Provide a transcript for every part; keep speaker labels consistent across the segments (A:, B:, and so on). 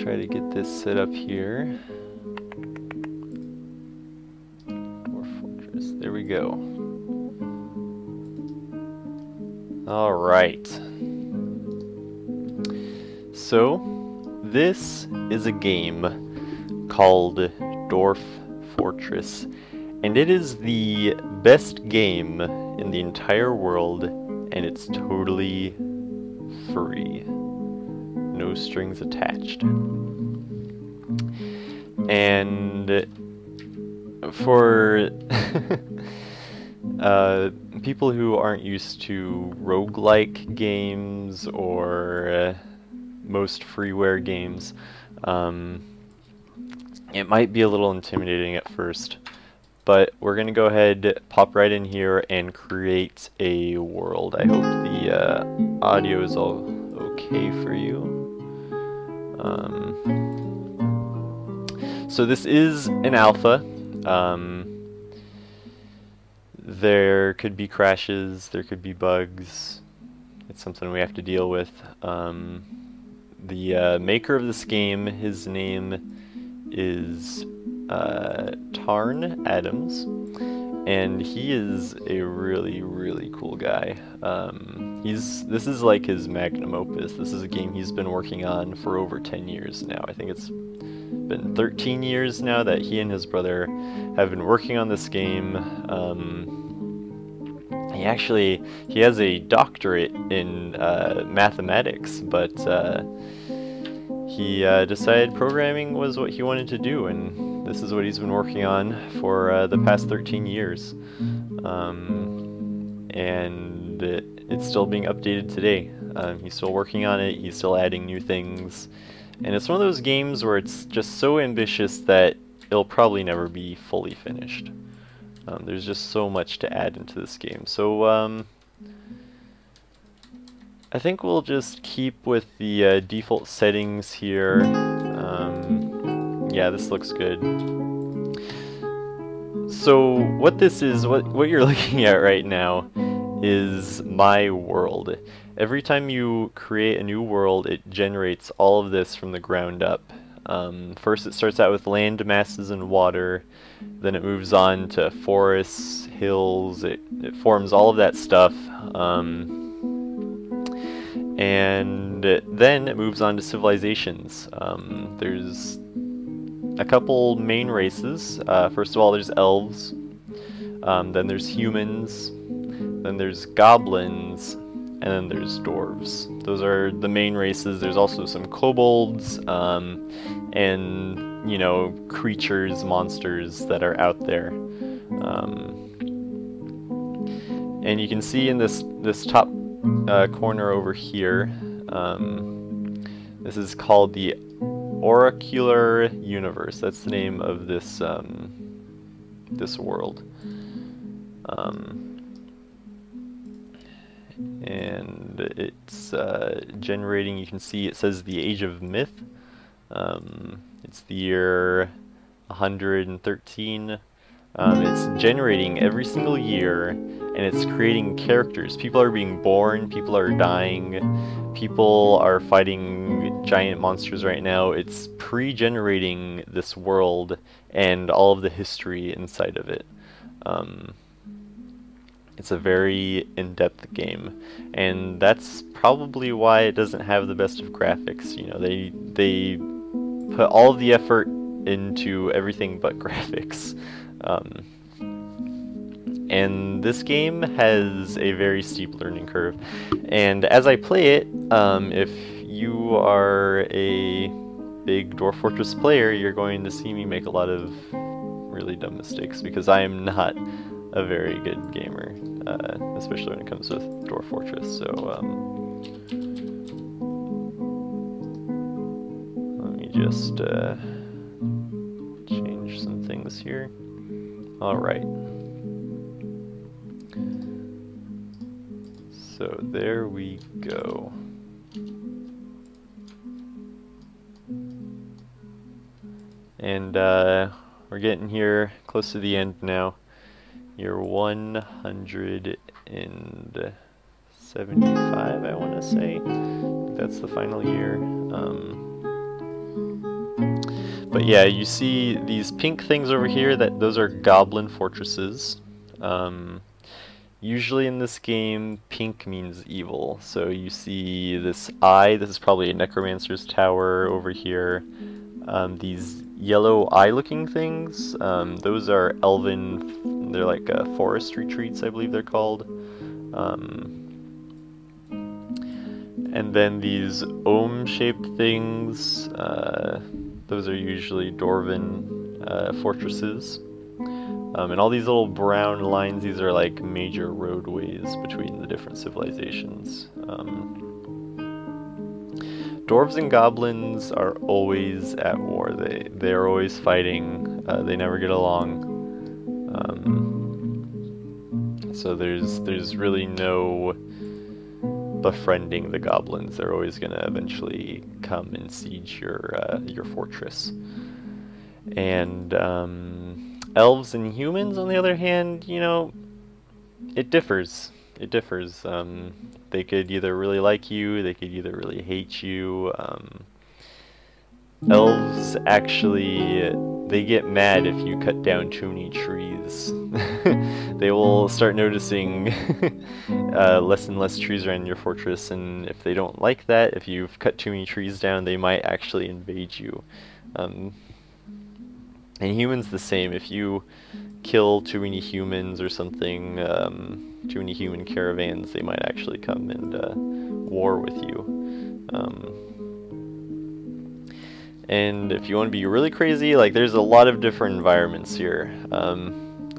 A: try to get this set up here. Dwarf Fortress. There we go. Alright. So, this is a game called Dwarf Fortress, and it is the best game in the entire world, and it's totally free. No strings attached. And for people who aren't used to roguelike games or most freeware games, it might be a little intimidating at first, but we're going to go ahead, pop right in here, and create a world. I hope the audio is all okay for you. So this is an alpha. There could be crashes, there could be bugs. It's something we have to deal with. The maker of this game, his name is Tarn Adams, and he is a really cool guy. This is like his magnum opus. This is a game he's been working on for over 10 years now. I think it's been 13 years now that he and his brother have been working on this game. He has a doctorate in mathematics, but he decided programming was what he wanted to do, and this is what he's been working on for the past 13 years. And it's still being updated today. He's still working on it, he's still adding new things, and it's one of those games where it's just so ambitious that it'll probably never be fully finished. There's just so much to add into this game. So I think we'll just keep with the default settings here. Yeah, this looks good. So what this is, what you're looking at right now, is my world. Every time you create a new world, it generates all of this from the ground up. First it starts out with land masses and water, then it moves on to forests, hills, it forms all of that stuff, and then it moves on to civilizations. There's a couple main races. First of all, there's elves, then there's humans, then there's goblins, and then there's dwarves. Those are the main races. There's also some kobolds, and, you know, creatures, monsters that are out there. And you can see in this top corner over here, this is called the Oracular Universe. That's the name of this this world. And it's generating, you can see it says the Age of Myth. It's the year 113. It's generating every single year, and it's creating characters. People are being born, people are dying, people are fighting giant monsters right now. It's pre-generating this world and all of the history inside of it. It's a very in-depth game, and that's probably why it doesn't have the best of graphics. You know, they put all of the effort into everything but graphics. And this game has a very steep learning curve, and as I play it, if you are a big Dwarf Fortress player, you're going to see me make a lot of really dumb mistakes, because I am not a very good gamer, especially when it comes with Dwarf Fortress. So let me just change some things here. Alright. So there we go. And we're getting here close to the end now. You're 175, I want to say. That's the final year. But yeah, you see these pink things over here, those are goblin fortresses. Usually in this game, pink means evil. So you see this eye, this is probably a necromancer's tower over here. These yellow eye-looking things, those are elven, they're like forest retreats, I believe they're called. And then these ohm-shaped things, those are usually dwarven fortresses. And all these little brown lines, these are like major roadways between the different civilizations. Dwarves and goblins are always at war. They're always fighting. They never get along. So there's really no befriending the goblins. They're always gonna eventually come and siege your fortress. And elves and humans, on the other hand, you know, it differs. It differs. They could either really like you, they could either really hate you. Elves actually, they get mad if you cut down too many trees. They will start noticing less and less trees around your fortress, and if they don't like that, if you've cut too many trees down, they might actually invade you. And humans the same. If you kill too many humans or something, too many human caravans, they might actually come and war with you. And if you want to be really crazy, like there's a lot of different environments here.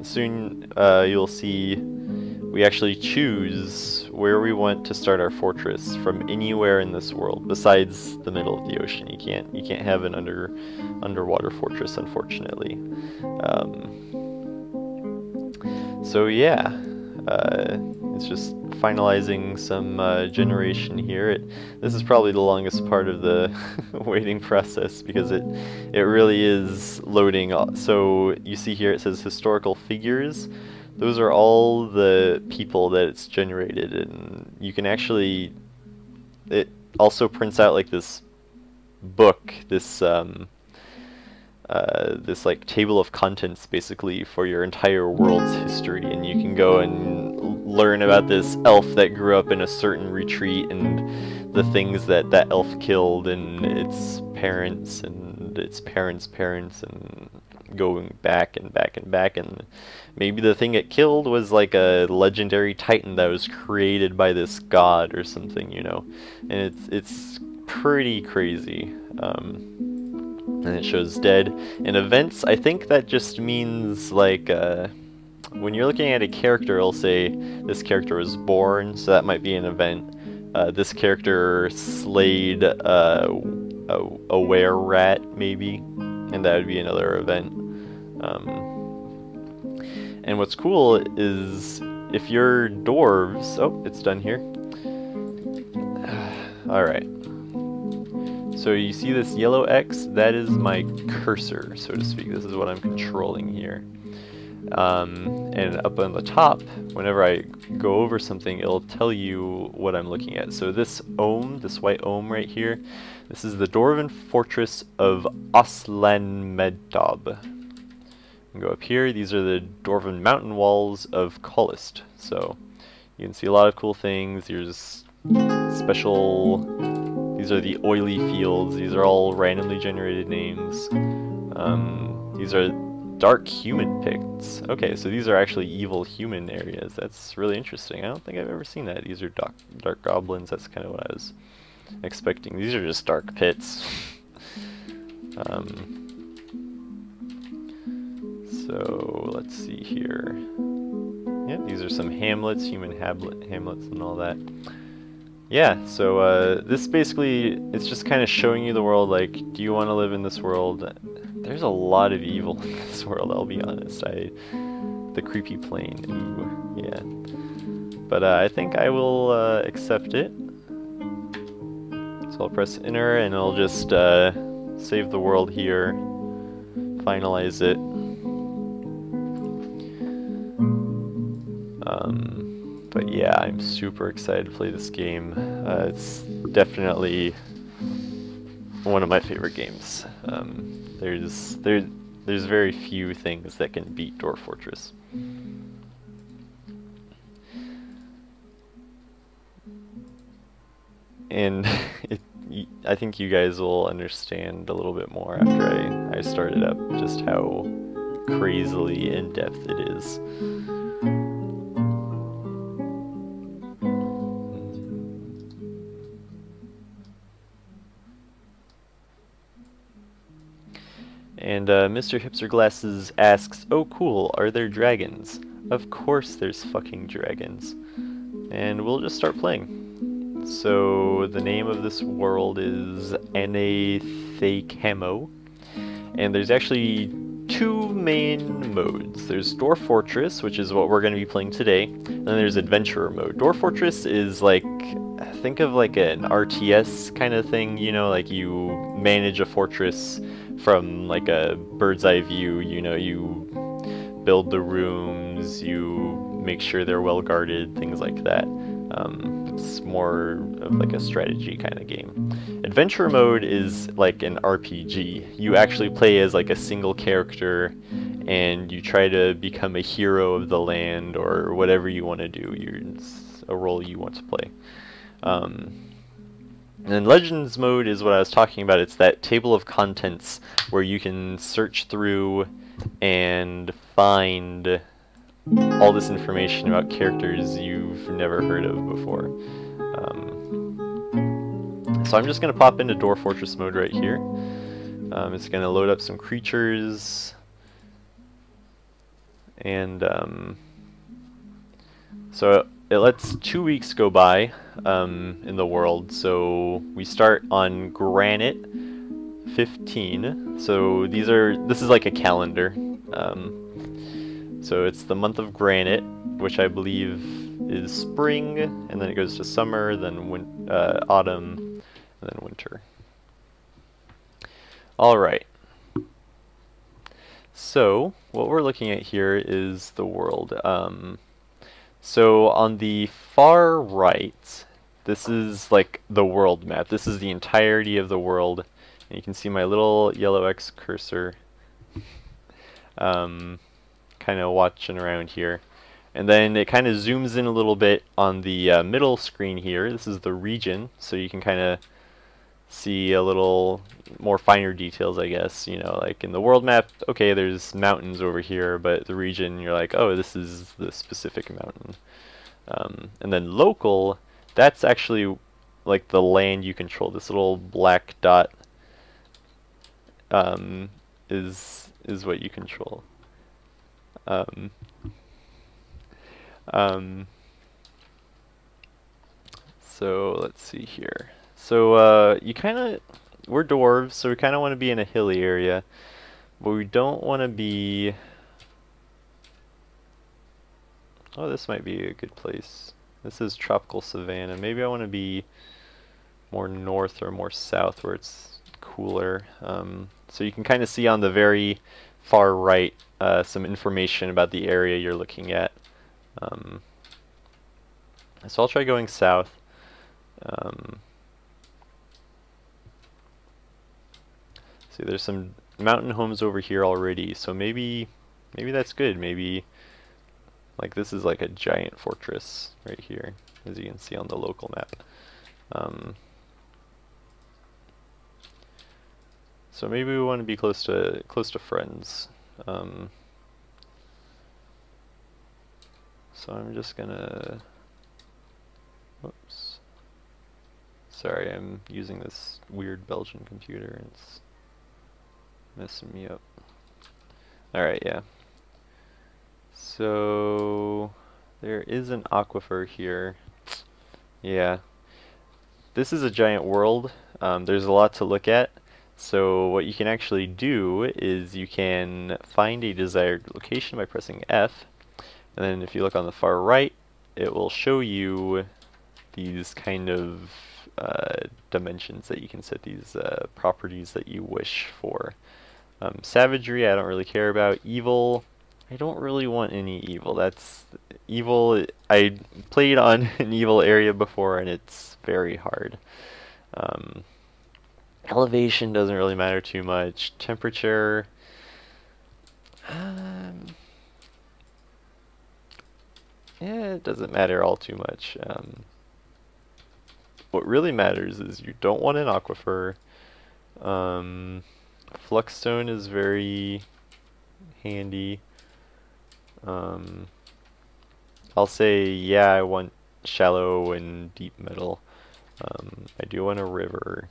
A: Soon you'll see we actually choose where we want to start our fortress from anywhere in this world besides the middle of the ocean. You can't have an underwater fortress, unfortunately. So yeah, it's just finalizing some generation here. This is probably the longest part of the waiting process because it really is loading. So you see here it says historical figures. Those are all the people that it's generated, and you can actually, it also prints out like this book, this this like table of contents basically for your entire world's history, and you can go and learn about this elf that grew up in a certain retreat and the things that that elf killed and its parents and its parents' parents, and going back and back and back, and maybe the thing it killed was like a legendary titan that was created by this god or something, you know, and it's pretty crazy. And it shows dead. And events, I think that just means like when you're looking at a character, it'll say this character was born, so that might be an event. This character slayed a were-rat, maybe, and that would be another event. And what's cool is if you're dwarves... Oh, it's done here. Alright. So you see this yellow X? That is my cursor, so to speak. This is what I'm controlling here. And up on the top, whenever I go over something, it'll tell you what I'm looking at. So this ohm, this white ohm right here, this is the Dwarven Fortress of Oslanmedtab. Go up here, these are the Dwarven Mountain Walls of Kolist. So you can see a lot of cool things. There's special, these are the oily fields. These are all randomly generated names. These are dark human picts. Okay, so these are actually evil human areas. That's really interesting. I don't think I've ever seen that. These are dark goblins. That's kind of what I was expecting. These are just dark pits. So let's see here. Yeah, these are some hamlets, human hamlets and all that. Yeah, so this basically, it's just kind of showing you the world, like, do you want to live in this world? There's a lot of evil in this world, I'll be honest. The creepy plane, ooh, yeah. But I think I will accept it. So I'll press enter and I'll just save the world here, finalize it. But yeah, I'm super excited to play this game. It's definitely one of my favorite games. There's very few things that can beat Dwarf Fortress. And I think you guys will understand a little bit more after I start it up, just how crazily in-depth it is. And Mr. Hipster Glasses asks, "Oh cool, are there dragons?" Of course there's fucking dragons. And we'll just start playing. So the name of this world is Anathekemo, and there's actually two main modes. There's Dwarf Fortress, which is what we're going to be playing today, and then there's Adventurer mode. Dwarf Fortress is like, think of like an RTS kind of thing, you know, like you manage a fortress from like a bird's eye view, you know, you build the rooms, you make sure they're well guarded, things like that. It's more of like a strategy kind of game. Adventure mode is like an RPG. You actually play as like a single character and you try to become a hero of the land or whatever you want to do. It's a role you want to play. And then Legends mode is what I was talking about. It's that table of contents where you can search through and find all this information about characters you've never heard of before. So I'm just going to pop into Dwarf Fortress mode right here. It's going to load up some creatures, and so it lets 2 weeks go by in the world. So we start on Granite 15. So this is like a calendar. So it's the month of Granite, which I believe is spring, and then it goes to summer, then autumn, and then winter. Alright. So, what we're looking at here is the world. So on the far right, this is like the world map. This is the entirety of the world. And you can see my little yellow X cursor. Kind of watching around here, and then it kind of zooms in a little bit on the middle screen here. This is the region, so you can kind of see a little more finer details, I guess. You know, like in the world map, okay, there's mountains over here, but the region, you're like, oh, this is the specific mountain. And then local, that's actually like the land you control. This little black dot is what you control. So let's see here. So we're dwarves, so we kind of want to be in a hilly area, but we don't want to be. Oh, this might be a good place. This is tropical savanna. Maybe I want to be more north or more south where it's cooler. So you can kind of see on the very far right some information about the area you're looking at. So I'll try going south. See, there's some mountain homes over here already, so maybe that's good. Maybe like this is like a giant fortress right here, as you can see on the local map. So maybe we want to be close to friends. So I'm just gonna, whoops. Sorry, I'm using this weird Belgian computer and it's messing me up. Alright, yeah. So there is an aquifer here. Yeah. This is a giant world. There's a lot to look at. So what you can actually do is you can find a desired location by pressing F. And then if you look on the far right, it will show you these kind of dimensions that you can set, these properties that you wish for. Savagery, I don't really care about. Evil, I don't really want any evil. That's evil. I played on an evil area before and it's very hard. Elevation doesn't really matter too much. Temperature, um, yeah, it doesn't matter all too much. What really matters is you don't want an aquifer. Fluxstone is very handy. Um, I'll say, yeah, I want shallow and deep metal. I do want a river.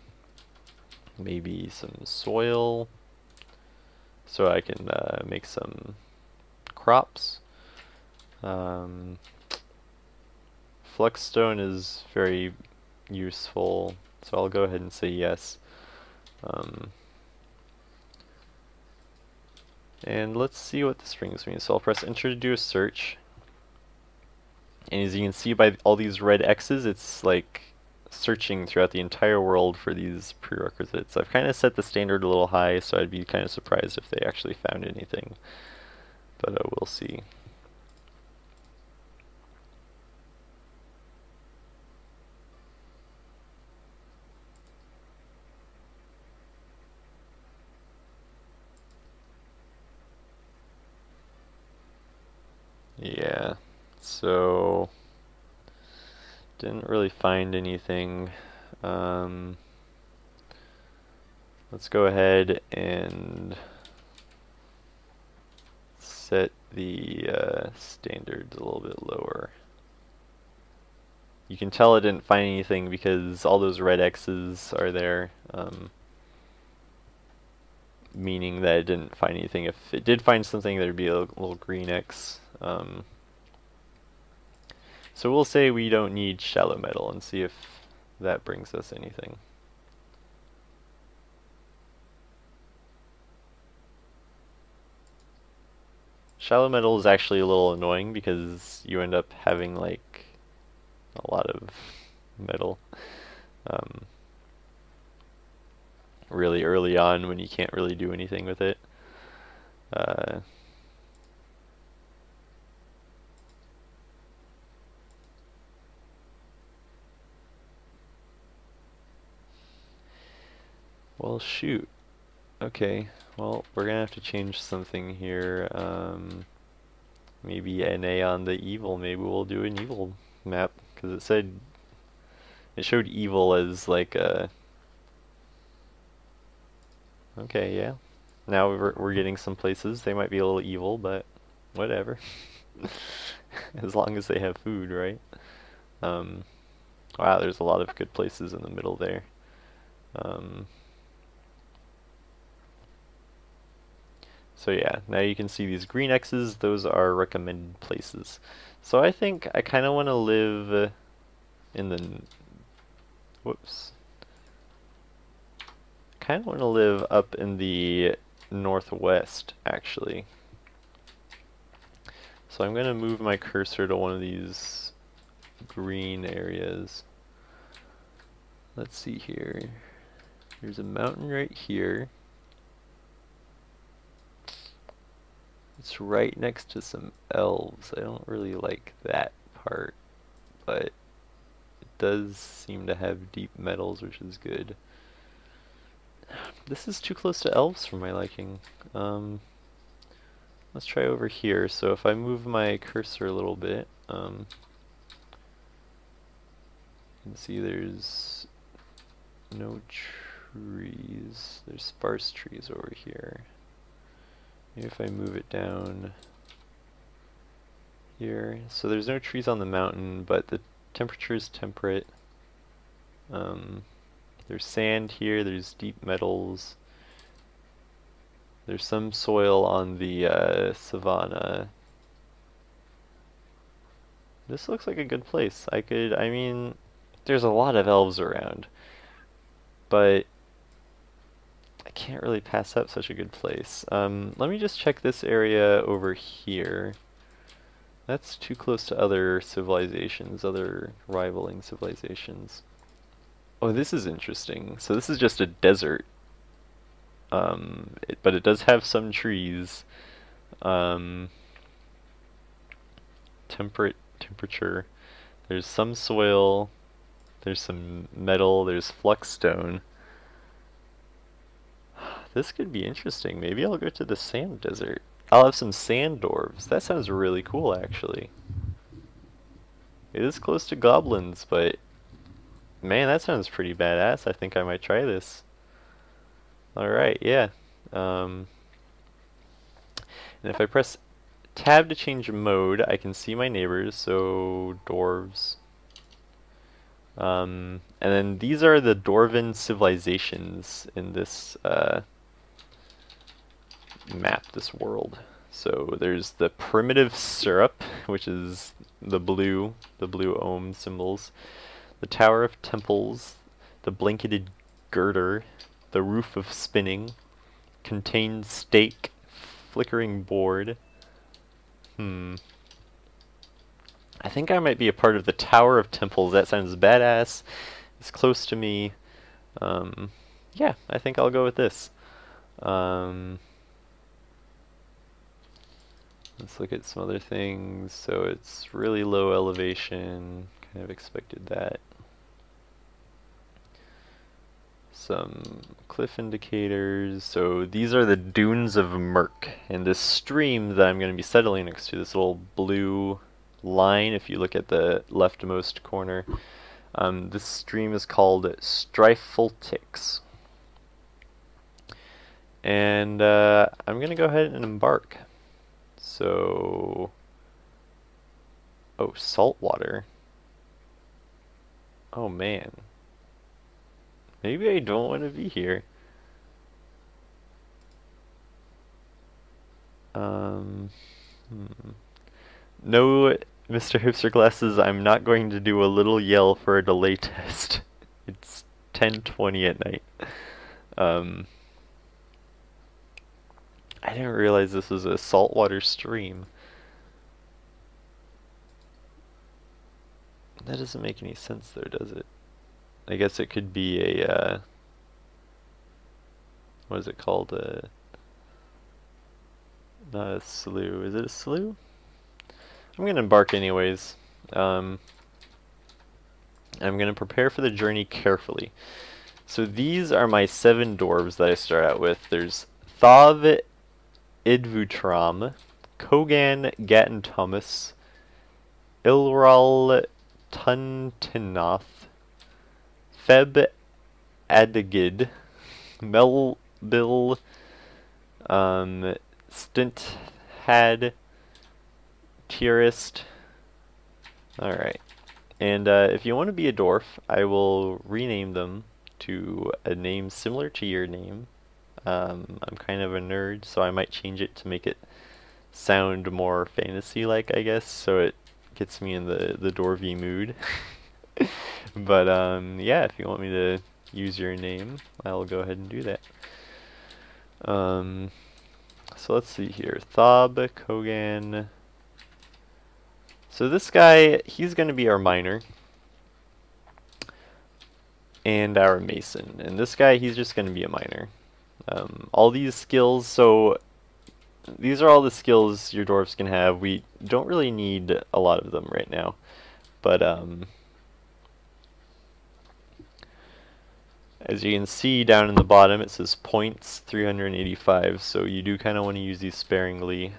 A: Maybe some soil, so I can make some crops. Fluxstone is very useful, so I'll go ahead and say yes. And let's see what this brings me. So I'll press enter to do a search. And as you can see by all these red X's, it's like searching throughout the entire world for these prerequisites. I've kind of set the standard a little high, so I'd be kind of surprised if they actually found anything. But we'll see. Yeah, so didn't really find anything. Let's go ahead and set the standards a little bit lower. You can tell it didn't find anything because all those red X's are there, meaning that it didn't find anything. If it did find something, there'd be a little green X. So we'll say we don't need shallow metal and see if that brings us anything. Shallow metal is actually a little annoying because you end up having like a lot of metal really early on when you can't really do anything with it. Well, shoot. Okay, well, we're gonna have to change something here. Maybe NA on the evil. Maybe we'll do an evil map, because it showed evil as like a... Okay, yeah. Now we're getting some places. They might be a little evil, but whatever. As long as they have food, right? Wow, there's a lot of good places in the middle there. So yeah, now you can see these green X's, those are recommended places. So I think I kind of want to live in the... Whoops. I kind of want to live up in the northwest, actually. So I'm going to move my cursor to one of these green areas. Let's see here. There's a mountain right here. It's right next to some elves. I don't really like that part, but it does seem to have deep metals, which is good. This is too close to elves for my liking. Let's try over here. So if I move my cursor a little bit, you can see there's no trees. There's sparse trees over here. Maybe if I move it down here. So there's no trees on the mountain, but the temperature is temperate. There's sand here, there's deep metals. There's some soil on the savanna. This looks like a good place. I mean, there's a lot of elves around, but I can't really pass up such a good place. Let me just check this area over here. That's too close to other civilizations, other rivaling civilizations. Oh, this is interesting. So this is just a desert. But it does have some trees. Temperate temperature. There's some soil. There's some metal. There's fluxstone. This could be interesting. Maybe I'll go to the sand desert. I'll have some sand dwarves. That sounds really cool, actually. It is close to goblins, but man, that sounds pretty badass. I think I might try this. Alright, yeah. And if I press tab to change mode, I can see my neighbors, so dwarves. And then these are the dwarven civilizations in this map, this world. So there's the primitive syrup, which is the blue ohm symbols, the tower of temples, the blanketed girder, the roof of spinning, contained stake, flickering board. I think I might be a part of the Tower of Temples. That sounds badass. It's close to me. Yeah, I think I'll go with this. Let's look at some other things. So it's really low elevation. Kind of expected that. Some cliff indicators. So these are the dunes of Murk, and this stream that I'm going to be settling next to, this little blue line, if you look at the leftmost corner, this stream is called Strifultix. And I'm going to go ahead and embark. So, oh, salt water. Oh man. Maybe I don't want to be here. No, Mr. Hipster Glasses, I'm not going to do a little yell for a delay test. It's 10:20 at night. I didn't realize this was a saltwater stream. That doesn't make any sense though, does it? I guess it could be a, what is it called? Not a slough. Is it a slough? I'm going to embark anyways. I'm going to prepare for the journey carefully. So these are my 7 dwarves that I start out with. There's Thav Idvutram, Kogan Gatton Thomas, Ilral Tuntinoth, Feb Adigid, Melbil, Stinthad, Tierist. Alright. And if you want to be a dwarf, I will rename them to a name similar to your name. I'm kind of a nerd, so I might change it to make it sound more fantasy-like, I guess, so it gets me in the dwarvy mood. But yeah, if you want me to use your name, I'll go ahead and do that. So let's see here. Thab, Kogan. So this guy, he's going to be our miner. And our mason. And this guy, he's just going to be a miner. All these skills, so these are all the skills your dwarves can have. We don't really need a lot of them right now. But as you can see down in the bottom, it says points 385, so you do kind of want to use these sparingly.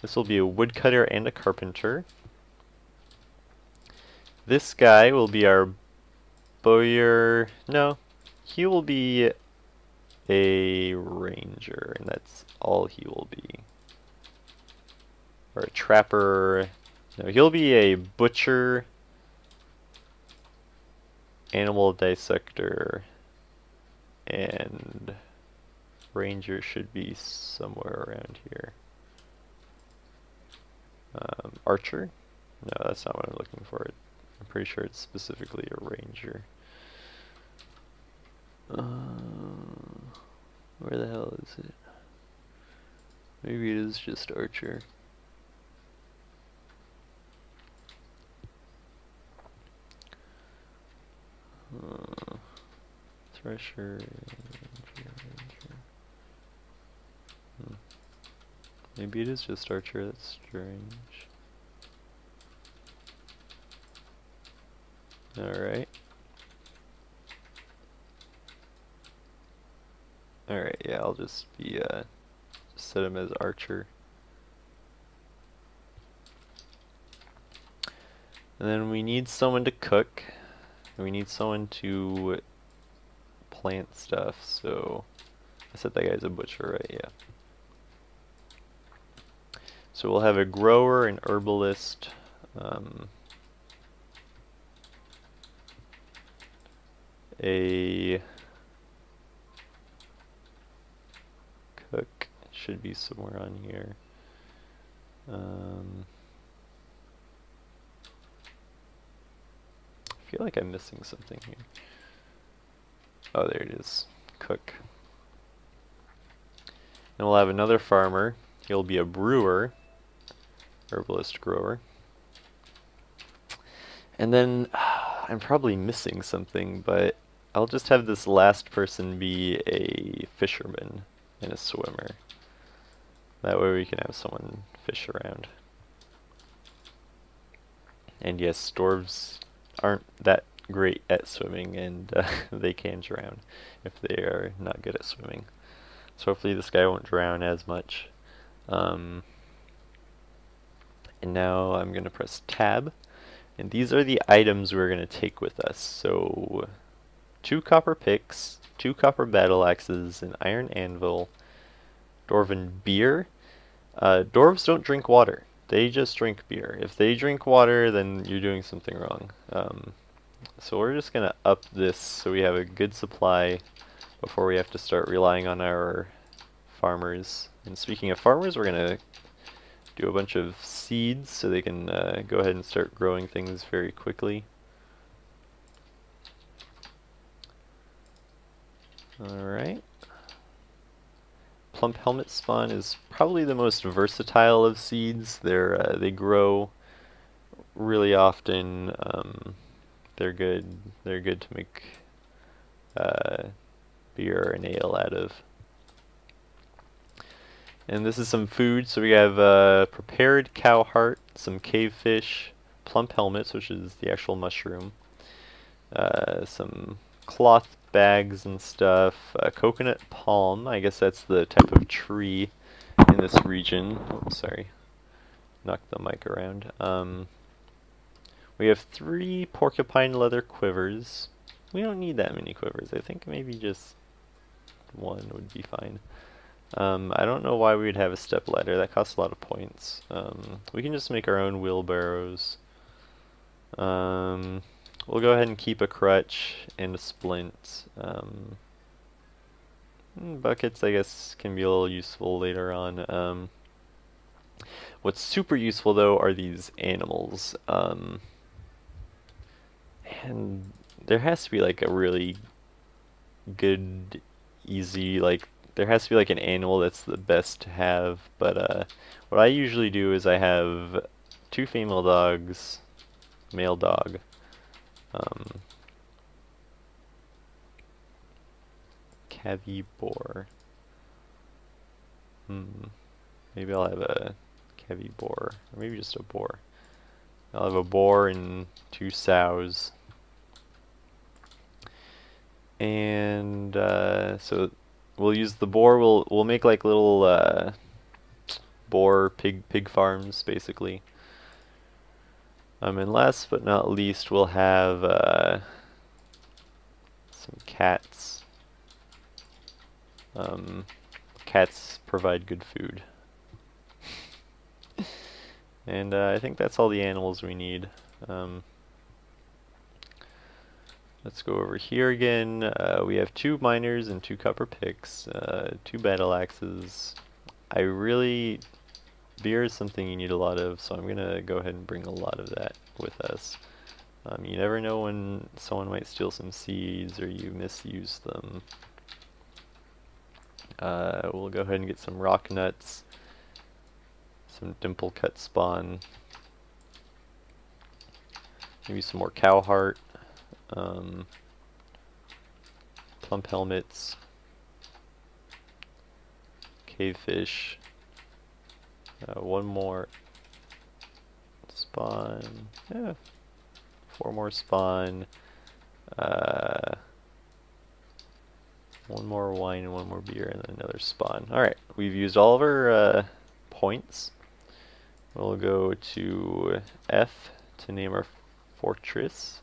A: This will be a woodcutter and a carpenter. This guy will be our bowyer. No, he will be a ranger, and that's all he will be. Or a trapper. No, he'll be a butcher, animal dissector, and ranger should be somewhere around here. Archer? No, that's not what I'm looking for. I'm pretty sure it's specifically a ranger. Where the hell is it? Maybe it is just archer. Thresher, ranger. Maybe it is just archer, that's strange. Alright. Alright, yeah, I'll just be, set him as archer. And then we need someone to cook. We need someone to plant stuff, so I said that guy's a butcher, right? Yeah. So we'll have a grower, an herbalist, a cook should be somewhere on here. I feel like I'm missing something here. Oh, there it is. Cook. And we'll have another farmer. He'll be a brewer, herbalist, grower. And then I'm probably missing something, but I'll just have this last person be a fisherman and a swimmer. That way we can have someone fish around. And yes, dwarves aren't that great at swimming, and they can drown if they are not good at swimming. So hopefully this guy won't drown as much. And now I'm going to press tab. And these are the items we're going to take with us. So 2 copper picks, 2 copper battle axes, an iron anvil, dwarven beer. Dwarves don't drink water. They just drink beer. If they drink water, then you're doing something wrong. So we're just going to up this so we have a good supply before we have to start relying on our farmers. And speaking of farmers, we're going to do a bunch of seeds so they can go ahead and start growing things very quickly. Alright. Plump helmet spawn is probably the most versatile of seeds. They grow really often. They're good. They're good to make beer and ale out of. And this is some food. So we have prepared cow heart, some cave fish, plump helmets, which is the actual mushroom, some cloth bags and stuff, coconut palm. I guess that's the type of tree in this region. Oh, sorry, knocked the mic around. We have 3 porcupine leather quivers. We don't need that many quivers. I think maybe just 1 would be fine. I don't know why we would have a step ladder. That costs a lot of points. We can just make our own wheelbarrows. We'll go ahead and keep a crutch and a splint. Buckets, I guess, can be a little useful later on. What's super useful, though, are these animals. And there has to be, like, a really good, easy, like, there has to be, like, an animal that's the best to have. But what I usually do is I have 2 female dogs, male dog. Cavivore. Maybe I'll have a Cavivore, or maybe just a boar. I'll have a boar and 2 sows. And so we'll use the boar. We'll make like little boar pig farms basically. And last but not least, we'll have some cats. Cats provide good food. And I think that's all the animals we need. Let's go over here again. We have 2 miners and 2 copper picks, 2 battle axes. Beer is something you need a lot of, so I'm gonna go ahead and bring a lot of that with us. You never know when someone might steal some seeds or you misuse them. We'll go ahead and get some rock nuts, some dimple cut spawn, maybe some more cow heart, plump helmets, cave fish, 1 more spawn, 4 more spawn, One more wine and one more beer and then another spawn. Alright, we've used all of our points. We'll go to F to name our fortress.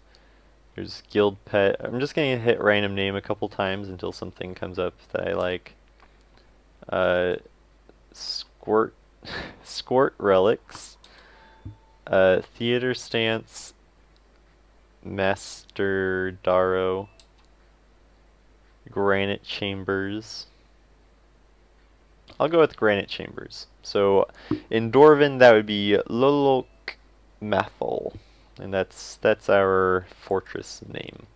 A: There's guild pet. I'm just going to hit random name a couple times until something comes up that I like. Squirt relics. Theater stance. Master Darrow. Granite chambers. I'll go with granite chambers. So in Dwarven that would be Lolok Mathol, and that's our fortress name.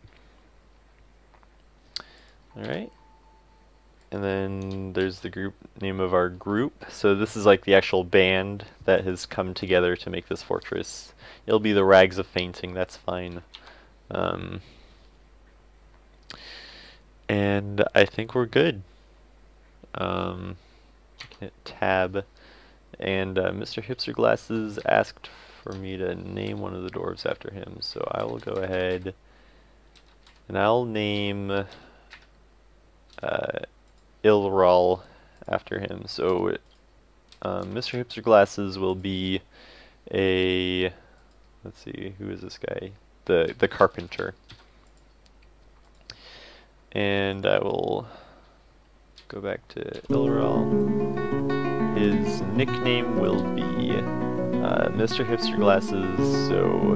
A: All right. And then there's the group name of our group. So this is like the actual band that has come together to make this fortress. It'll be the Rags of Fainting, that's fine. And I think we're good. Hit tab. And Mr. Hipster Glasses asked for me to name one of the dwarves after him. So I will go ahead and I'll name Ilral after him. So Mr. Hipster Glasses will be a, let's see, who is this guy? The carpenter. And I will go back to Ilral. His nickname will be Mr. Hipster Glasses, so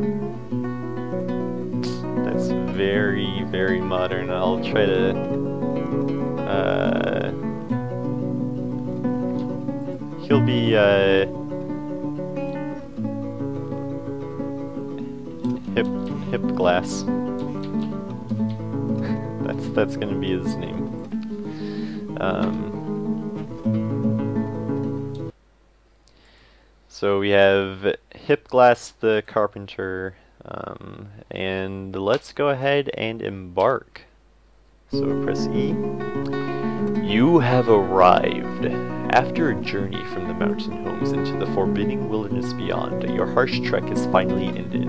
A: that's very, very modern. I'll try to he'll be Hip Glass. That's gonna be his name. So we have Hipglass the carpenter, and let's go ahead and embark. So press E. You have arrived. After a journey from the mountain homes into the forbidding wilderness beyond, your harsh trek is finally ended.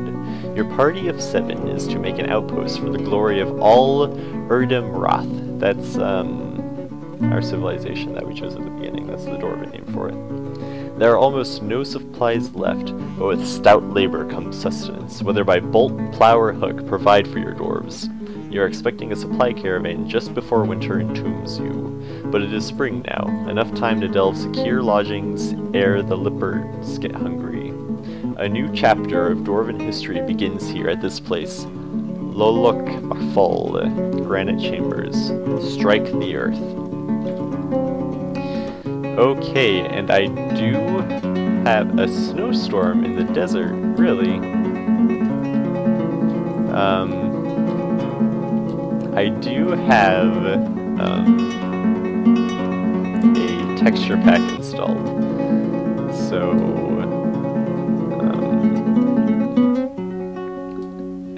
A: Your party of 7 is to make an outpost for the glory of all Erdem Roth. That's our civilization that we chose at the beginning. That's the Dwarven name for it. There are almost no supplies left, but with stout labor comes sustenance. Whether by bolt, plow, or hook, provide for your dwarves. You are expecting a supply caravan just before winter entombs you. But it is spring now, enough time to delve secure lodgings ere the leopards get hungry. A new chapter of Dwarven history begins here at this place. Lolok Machfal, Granite Chambers. Strike the earth. Okay, and I do have a snowstorm in the desert, really. I do have a texture pack installed, so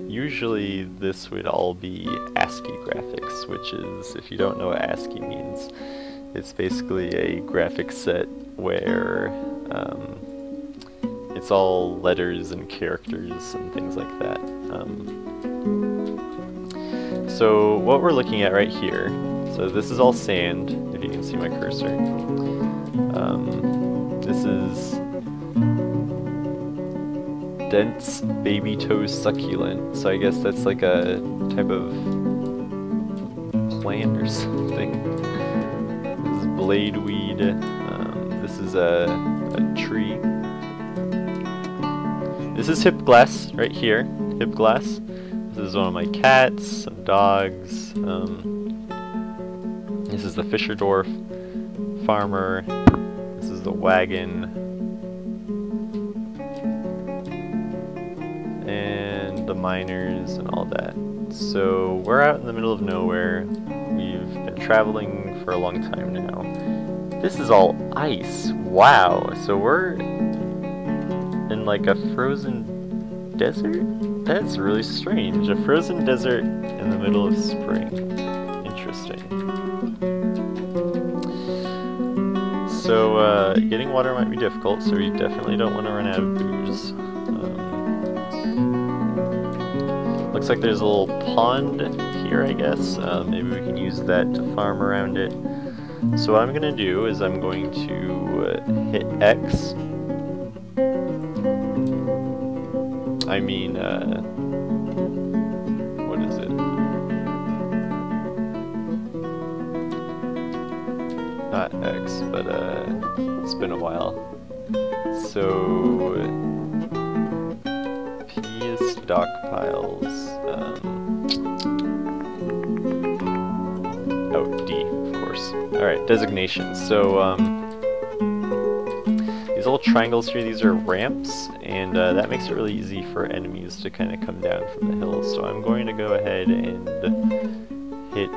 A: usually this would all be ASCII graphics, which is, if you don't know what ASCII means, it's basically a graphic set where it's all letters and characters and things like that. So what we're looking at right here, so this is all sand, if you can see my cursor. This is dense baby toe succulent, so I guess that's like a type of plant or something. This is blade weed. This is a tree. This is Hipglass right here. Hipglass. This is one of my cats, some dogs. This is the Fisher Dwarf, farmer. This is the wagon. And the miners and all that. So we're out in the middle of nowhere. We've been traveling for a long time now. This is all ice. Wow. So we're in like a frozen desert? That's really strange. A frozen desert in the middle of spring. Interesting. So getting water might be difficult, so we definitely don't want to run out of booze. Looks like there's a little pond here, I guess. Maybe we can use that to farm around it. So what I'm going to do is I'm going to hit X. I mean, what is it? Not X, but it's been a while. So P is stockpiles. Oh, D, of course. Alright, designations. So these little triangles here, these are ramps, and that makes it really easy for enemies to kind of come down from the hill. So I'm going to go ahead and hit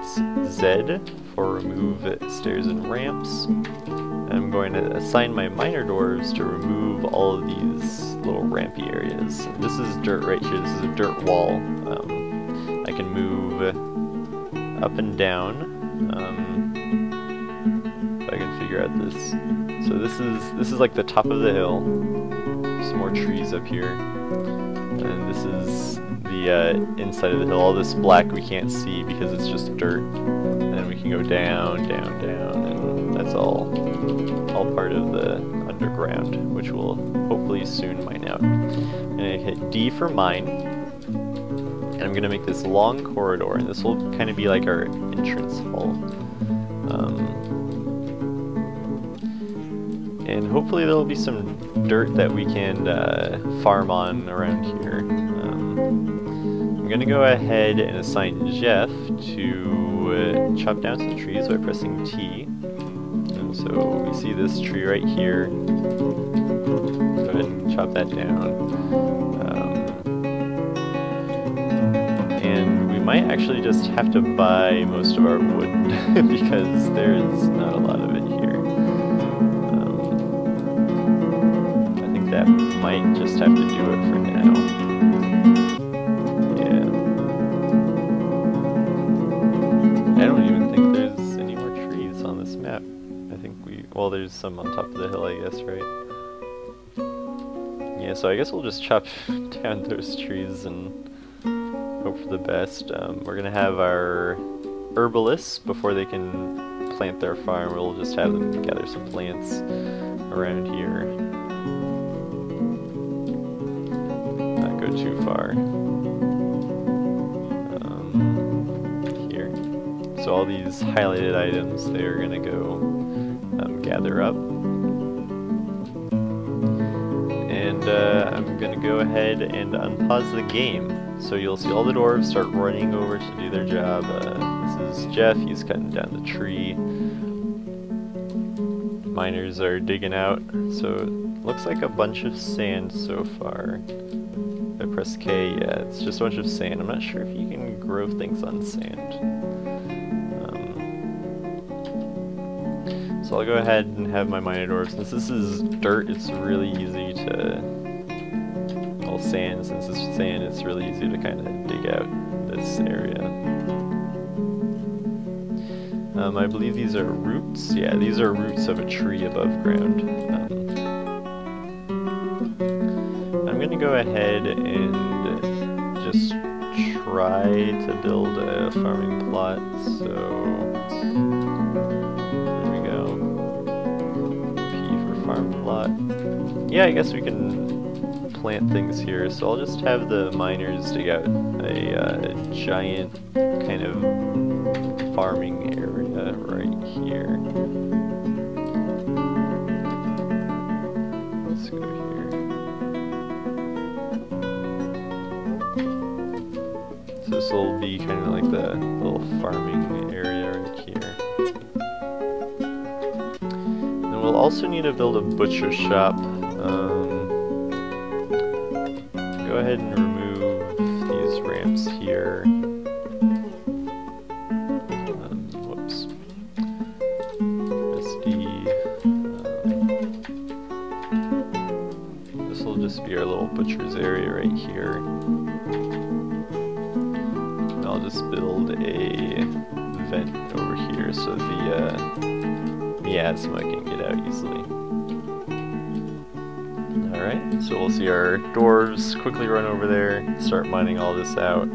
A: Z for remove stairs and ramps. I'm going to assign my miner dwarves to remove all of these little rampy areas. This is dirt right here. This is a dirt wall. I can move up and down. If I can figure out this. So this is like the top of the hill. Some more trees up here. And this is the inside of the hill. All this black we can't see because it's just dirt. And then we can go down, down, down, and that's all part of the underground, which we'll hopefully soon mine out. I'm gonna hit D for mine, and I'm gonna make this long corridor, and this will kind of be like our entrance hall. And hopefully there will be some dirt that we can farm on around here. I'm gonna go ahead and assign Jeff to chop down some trees by pressing T. And so we see this tree right here. Go ahead and chop that down. And we might actually just have to buy most of our wood because there's not a lot of it here. I think that might just have to do it for now. Well, there's some on top of the hill, I guess, right? Yeah, so I guess we'll just chop down those trees and hope for the best. We're gonna have our herbalists, before they can plant their farm, we'll just have them gather some plants around here. Not go too far. Here. So all these highlighted items, they're gonna go gather up, and I'm gonna go ahead and unpause the game. So you'll see all the dwarves start running over to do their job. This is Jeff, he's cutting down the tree. Miners are digging out, so it looks like a bunch of sand so far. If I press K, yeah, it's just a bunch of sand. I'm not sure if you can grow things on sand. So I'll go ahead and have my miner dwarves. Since this is dirt, it's really easy to... Well, sand, since it's sand, it's really easy to kind of dig out this area. I believe these are roots. Yeah, these are roots of a tree above ground. I'm going to go ahead and just try to build a farming plot, so... Plot. Yeah, I guess we can plant things here, so I'll just have the miners dig out a giant kind of farming area right here. Let's go here. So this will be kind of like the little farming area right here. We'll also need to build a butcher shop. Go ahead and remove these ramps here. Whoops. SD. This will just be our little butcher's area right here. And I'll just build a vent over here so the miasma can get out easily. Alright, so we'll see our dwarves quickly run over there, start mining all this out.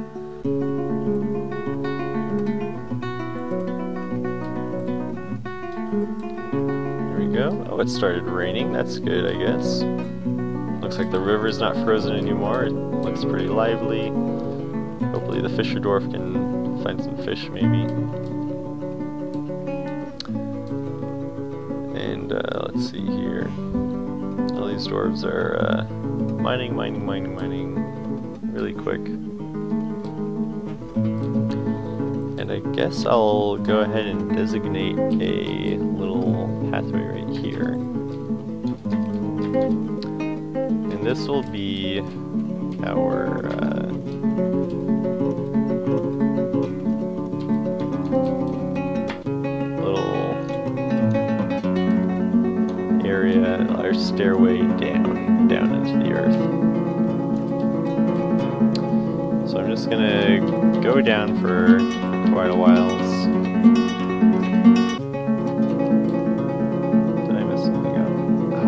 A: we go. Oh, it started raining. That's good, I guess. Looks like the river's not frozen anymore. It looks pretty lively. Hopefully the fisher dwarf can find some fish, maybe. And let's see here. All these dwarves are mining really quick. And I guess I'll go ahead and designate a little pathway right here. And this will be our little area, our stairway down into the earth. So I'm just gonna go down for quite a while. Did I miss something up?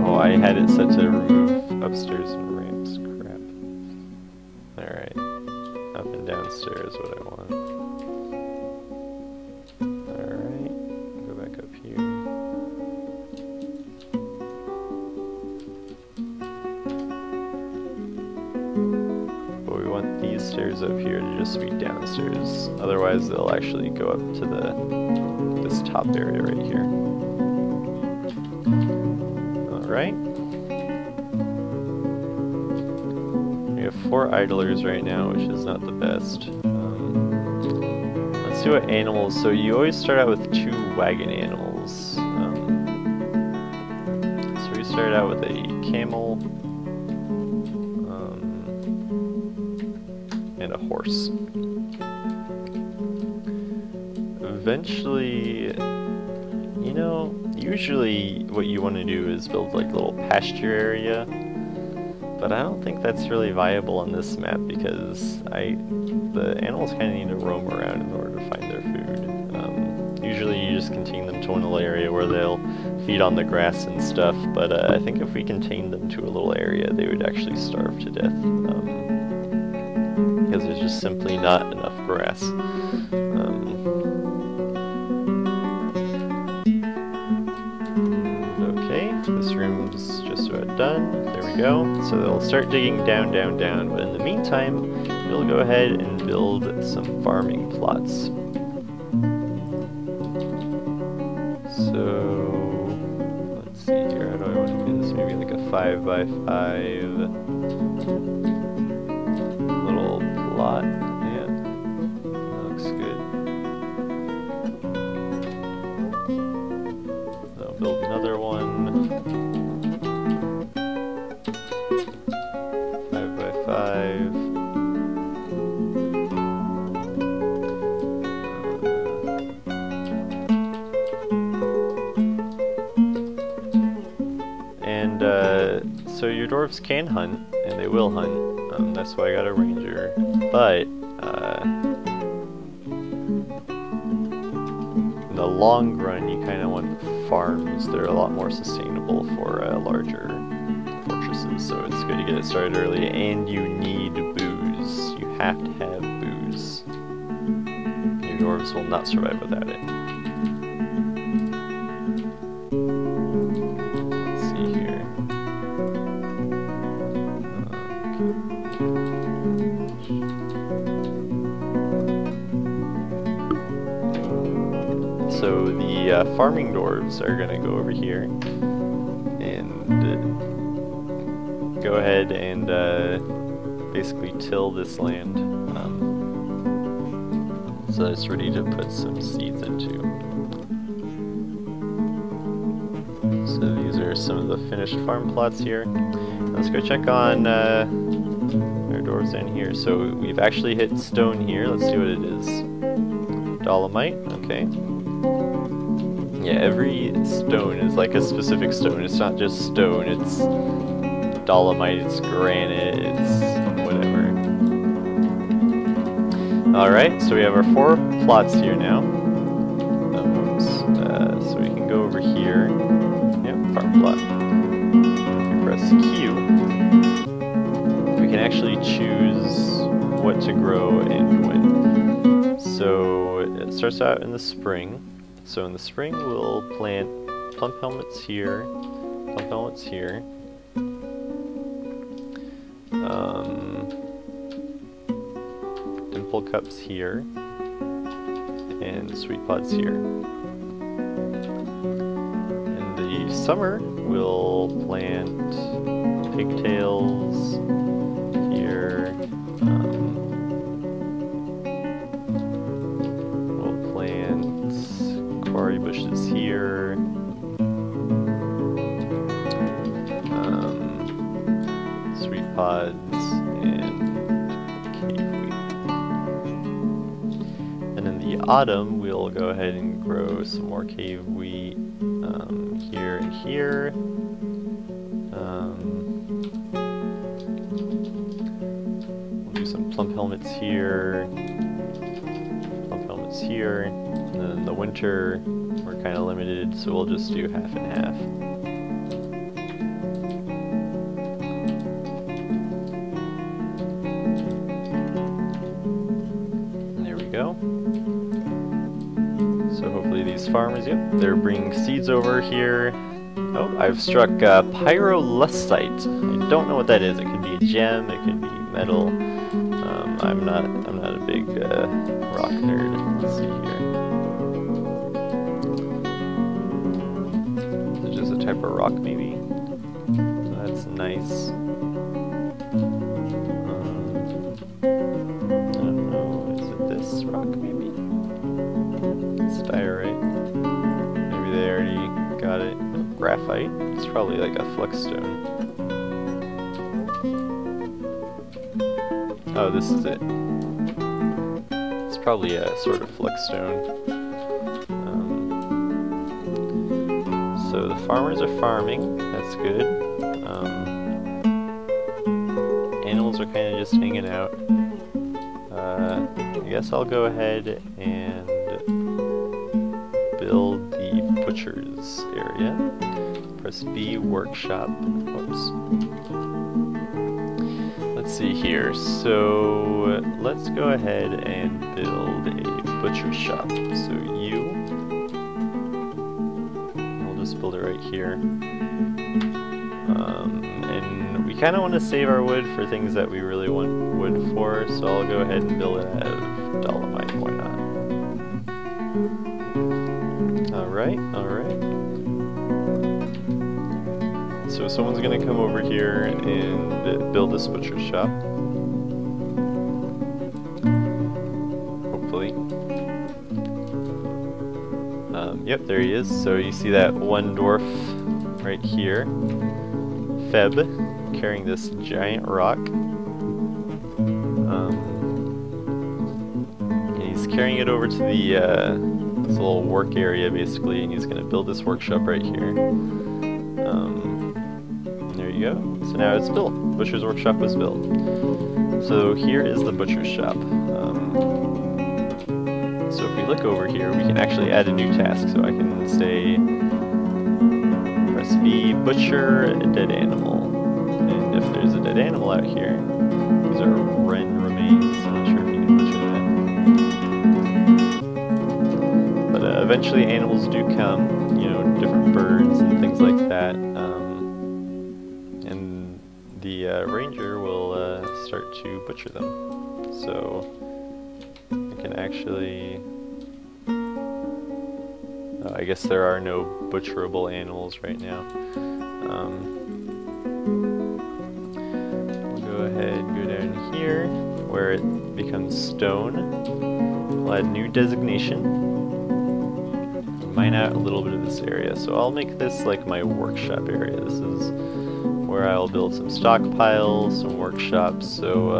A: Oh, I had it set to remove upstairs and ramps. Crap. Alright. Up and downstairs what I want. Alright. Go back up here. But we want these stairs up here to just be downstairs. Otherwise they'll actually go up to this top area right here. Alright. We have 4 idlers right now, which is not the best. Let's see what animals. So you always start out with 2 wagon animals. So we started out with a camel and a horse. Eventually, you know, usually what you want to do is build like a little pasture area. But I don't think that's really viable on this map because the animals kind of need to roam around in order to find their food. Usually you just contain them to one little area where they'll feed on the grass and stuff, but I think if we contain them to a little area, they would actually starve to death. Because there's just simply not enough grass. Okay, this room's just about done. There we go. So they'll start digging down, but in the meantime, we'll go ahead and build some farming plots. So, let's see here, how do I want to do this? Maybe like a 5x5 little plot. Yeah, that looks good. I'll build another one. 5x5. So your dwarves can hunt, and they will hunt. That's why I got a ranger. But in the long run, you kind of want farms. They're a lot more sustainable for larger fortresses. So it's good to get it started early. And you need booze. You have to have booze. Your dwarves will not survive without it. So the farming dwarves are going to go over here and go ahead and basically till this land. So it's ready to put some seeds into. So these are some of the finished farm plots here. Let's go check on our dwarves down here. So we've actually hit stone here. Let's see what it is. Dolomite, okay. Yeah, every stone is like a specific stone. It's not just stone, it's dolomite, it's granite, it's whatever. Alright, so we have our 4 plots here now. So we can go over here. Yep, farm plot. If we press Q, we can actually choose what to grow and when. So it starts out in the spring. So in the spring we'll plant plump helmets here, plump helmets here. Dimple cups here, and sweet pods here. In the summer, we'll plant pigtails here. We'll plant quarry bushes here. Sweet pods and cave wheat. And in the autumn, we'll go ahead and grow some more cave wheat here and here. We'll do some plump helmets here, plump helmets here. And then in the winter, we're kind of limited, so we'll just do half and half. Go. So hopefully these farmers, yep, they're bringing seeds over here. Oh, I've struck pyrolesite. I don't know what that is. It could be a gem, it could be metal. I'm not a big rock nerd. Let's see here. It's just a type of rock, maybe. So that's nice. Rock, maybe. Styrite. Maybe they already got it. Graphite. It's probably like a flexstone. Oh, this is it. It's probably a sort of flexstone. So the farmers are farming. That's good. Animals are kind of just hanging out. I guess I'll go ahead and build the butcher's area. Press B, workshop. Whoops. Let's see here. So let's go ahead and build a butcher's shop. So we'll just build it right here. And we kind of want to save our wood for things that we really want wood for, so I'll go ahead and build it out of dolomite, why not? Alright, alright. So someone's gonna come over here and build this butcher shop. Hopefully. Yep, there he is. So you see that one dwarf right here. Feb, carrying this giant rock. And he's carrying it over to the this little work area basically, and he's going to build this workshop right here. There you go. So now it's built. Butcher's workshop was built. So here is the butcher's shop. So if we look over here, we can actually add a new task. So I can say press B, butcher a dead animal. And if there's a dead animal out here, these are wren remains. I'm not sure if you can butcher that. But eventually animals do come, you know, different birds and things like that. And the ranger will start to butcher them. So I can actually... I guess there are no butcherable animals right now. We'll go ahead, go down here, where it becomes stone. We'll add new designation. Mine out a little bit of this area. So I'll make this like my workshop area. This is where I'll build some stockpiles, some workshops. So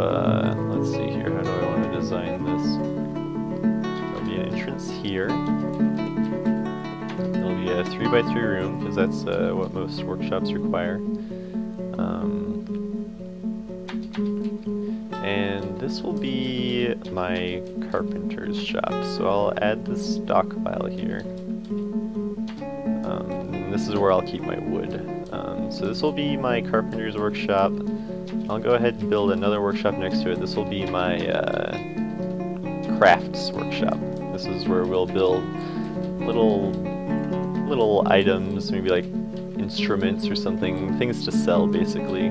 A: let's see here, how do I want to design this? There'll be an entrance here. There'll be a 3x3 room, because that's what most workshops require. And this will be my carpenter's shop, so I'll add the stockpile here. This is where I'll keep my wood. So this will be my carpenter's workshop. I'll go ahead and build another workshop next to it. This will be my crafts workshop. This is where we'll build little little items, maybe like instruments or something, things to sell basically,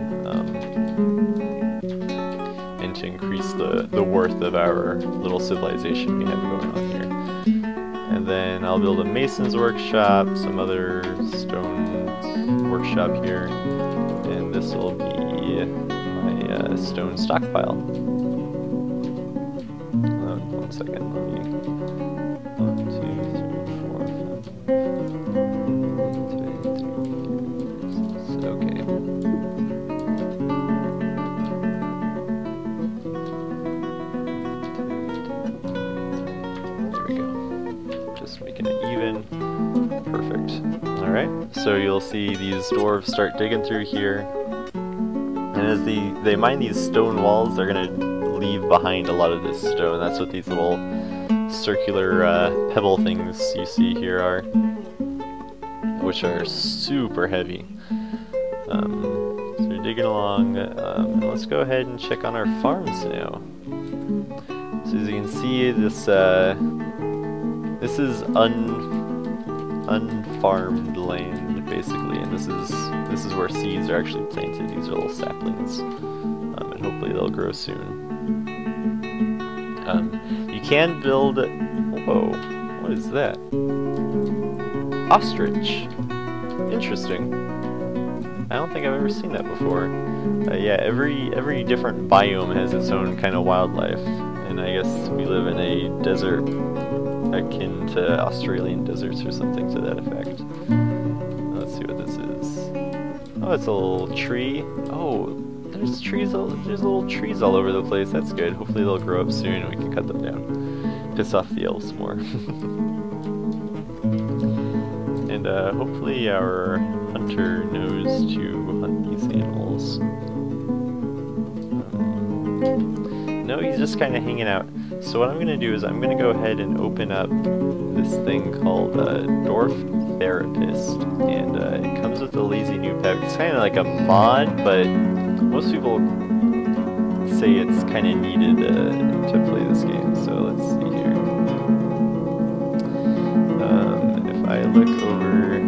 A: and to increase the worth of our little civilization we have going on here. And then I'll build a mason's workshop, some other stone workshop here, and this will be my stone stockpile. One second, let me... 1, 2, 3, 4, 5. Okay. There we go. Just making it even. Perfect. Alright, so you'll see these dwarves start digging through here. And as they mine these stone walls, they're going to leave behind a lot of this stone. That's what these little circular pebble things you see here are, which are super heavy. So we're digging along, and let's go ahead and check on our farms now. So as you can see, this is unfarmed land basically, and this is where seeds are actually planted. These are little saplings, and hopefully they'll grow soon. You can build... Whoa, what is that? Ostrich. Interesting. I don't think I've ever seen that before. Yeah, every different biome has its own kind of wildlife, and I guess we live in a desert akin to Australian deserts or something to that effect. Let's see what this is. Oh, it's a little tree. Oh, there's little trees all over the place. That's good. Hopefully they'll grow up soon and we can cut them down. Piss off the elves more. And hopefully our hunter knows to hunt these animals. No, he's just kind of hanging out. So what I'm going to do is I'm going to go ahead and open up this thing called Dwarf Therapist. And it comes with a lazy new pet. It's kind of like a mod, but most people say it's kind of needed to play this game. So let's see here. If I look over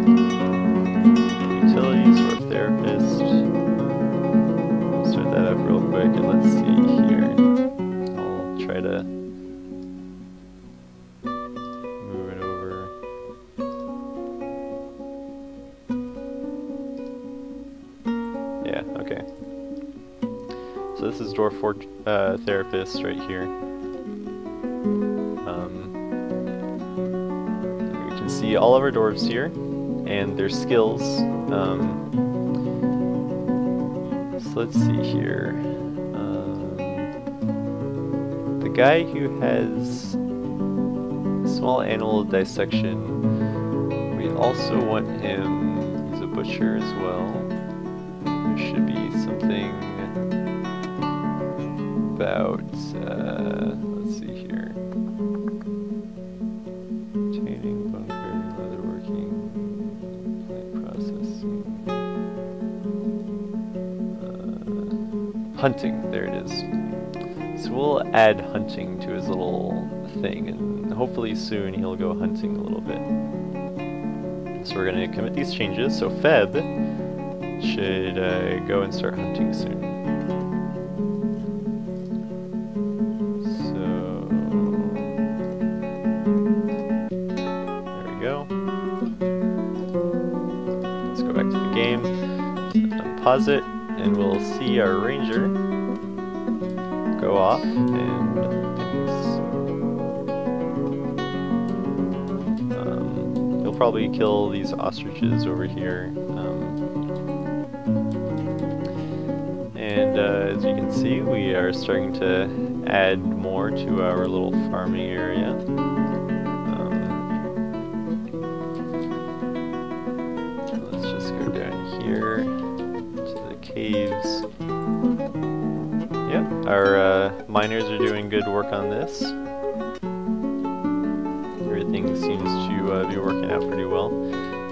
A: utilities or therapist, I'll start that up real quick, and let's see here. I'll try to move it over. Yeah, okay. So this is Dwarf Therapist right here. You can see all of our dwarves here and their skills. So let's see here. The guy who has small animal dissection, we also want him, he's a butcher as well. There should be something about, let's see here. Obtaining, bone carving, leatherworking, plant processing. Hunting, there it is. So we'll add hunting to his little thing, and hopefully soon he'll go hunting a little bit. So we're going to commit these changes, so Feb should go and start hunting soon. Pause it, and we'll see our ranger go off, and he'll probably kill these ostriches over here. And as you can see, we are starting to add more to our little farming area. Let's just go down here. Caves. Yep, our miners are doing good work on this. Everything seems to be working out pretty well.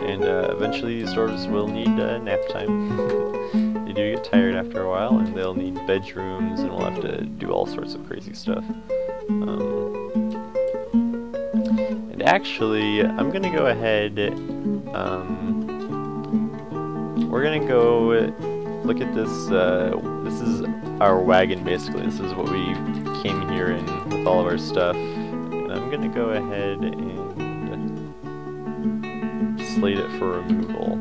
A: And eventually these dwarves will need nap time. They do get tired after a while, and they'll need bedrooms, and we'll have to do all sorts of crazy stuff. And actually, I'm going to go ahead We're gonna go look at this. This is our wagon, basically. This is what we came here in with all of our stuff. And I'm gonna go ahead and slate it for removal.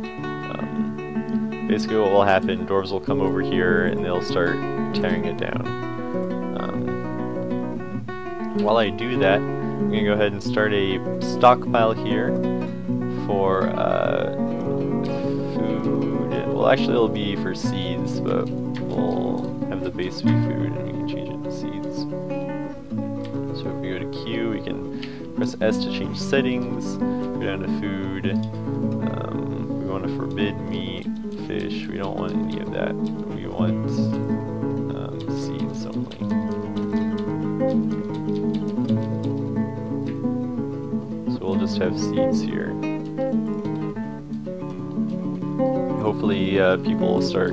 A: Basically what will happen, dwarves will come over here and they'll start tearing it down. While I do that, I'm going to go ahead and start a stockpile here for food. Well, actually it'll be for seeds, but we'll have the base be food and we can change it to seeds. So if we go to Q, we can press S to change settings, go down to food. We want to forbid meat, fish, we don't want any of that. We want seeds only. So we'll just have seeds here. Hopefully people will start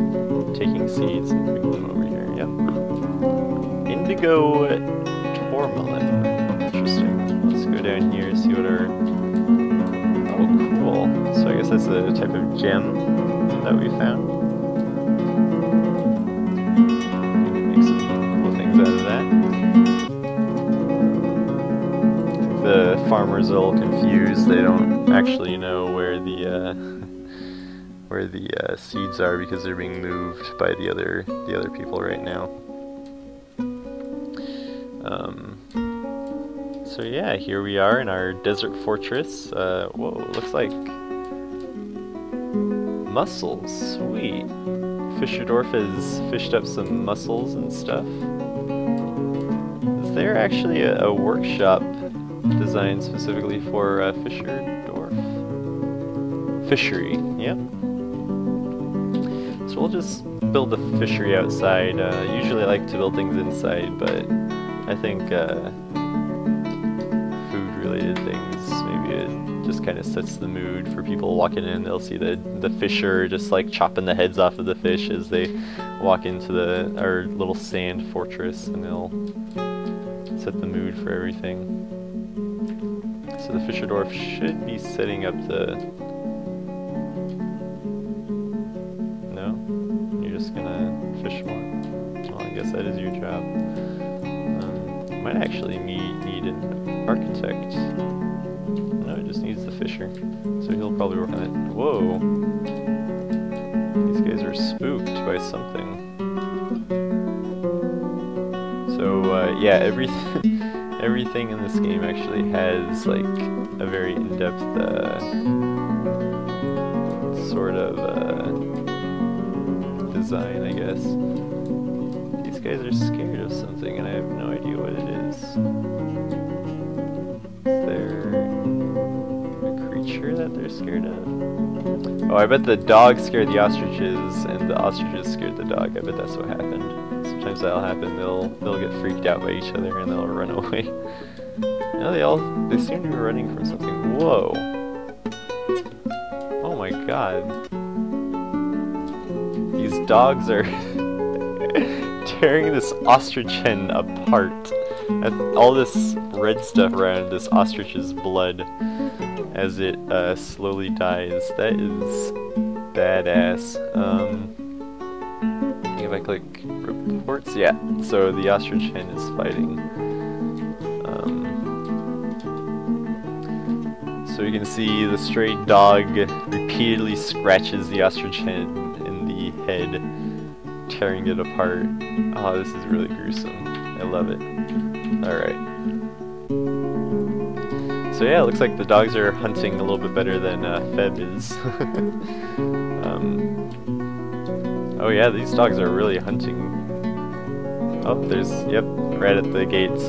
A: taking seeds and bringing them over here. Yep. Indigo tourmaline. Interesting. Let's go down here and see what our... Oh, cool. So I guess that's a type of gem that we found. Make some cool things out of that. The farmers are a little confused. They don't actually know where the seeds are because they're being moved by the other people right now. So yeah, here we are in our desert fortress. Whoa, looks like mussels. Sweet. Fischerdorf has fished up some mussels and stuff. Is there actually a workshop designed specifically for Fischerdorf? Fishery, yep. So we'll just build the fishery outside. Usually I like to build things inside, but I think food-related things, maybe it just kind of sets the mood for people walking in. They'll see the fisher just like chopping the heads off of the fish as they walk into our little sand fortress, and they'll set the mood for everything. So the Fischerdorf should be setting up the... No? You're just gonna fish more? Well, I guess that is your job. Might actually need an architect. No, it just needs the fisher. So he'll probably work on it. Whoa! These guys are spooked by something. So, yeah, everything in this game actually has, like, a very in-depth, sort of, design, I guess. These guys are scared of something, and I have no idea what it is. Is there a creature that they're scared of? Oh, I bet the dog scared the ostriches, and the ostriches scared the dog. I bet that's what happened. Sometimes that'll happen. They'll get freaked out by each other, and they'll run away. No, they seem to be running from something. Whoa! Oh my god! These dogs are tearing this ostrich hen apart. All this red stuff around this ostrich's blood as it slowly dies. That is badass. If I click reports, yeah. So the ostrich hen is fighting. So you can see the stray dog repeatedly scratches the ostrich hen in the head, tearing it apart. Oh, this is really gruesome. I love it. Alright. So yeah, it looks like the dogs are hunting a little bit better than Feb is. Oh yeah, these dogs are really hunting. Oh, there's, yep, right at the gates.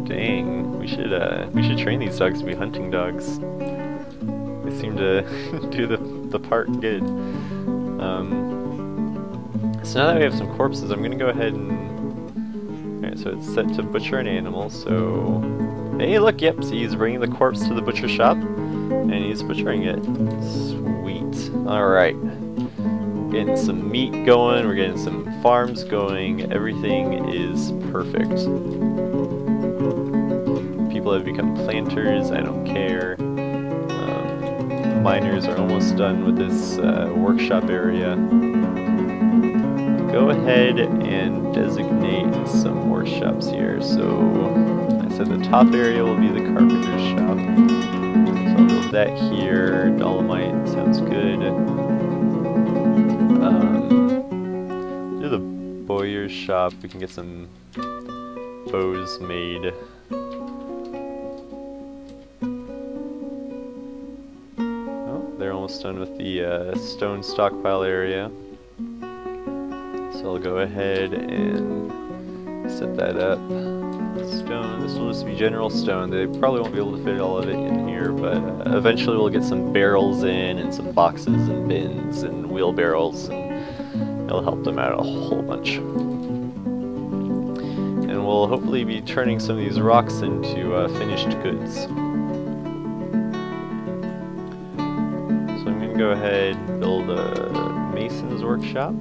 A: Dang, we should train these dogs to be hunting dogs. They seem to do the part good. So now that we have some corpses, I'm gonna go ahead and... Alright, so it's set to butcher an animal, so... Hey, look, yep, see, he's bringing the corpse to the butcher shop, and he's butchering it. Sweet. Alright. Getting some meat going, we're getting some farms going, everything is perfect. People have become planters, I don't care. miners are almost done with this workshop area. Go ahead and designate some workshops here. So I said the top area will be the carpenter's shop. So I'll build that here. Dolomite sounds good. Do the bowyer's shop. We can get some bows made. Oh, they're almost done with the stone stockpile area. So I'll go ahead and set that up. Stone, this will just be general stone. They probably won't be able to fit all of it in here, but eventually we'll get some barrels in, and some boxes and bins and wheelbarrows, and it'll help them out a whole bunch. And we'll hopefully be turning some of these rocks into finished goods. So I'm going to go ahead and build a mason's workshop.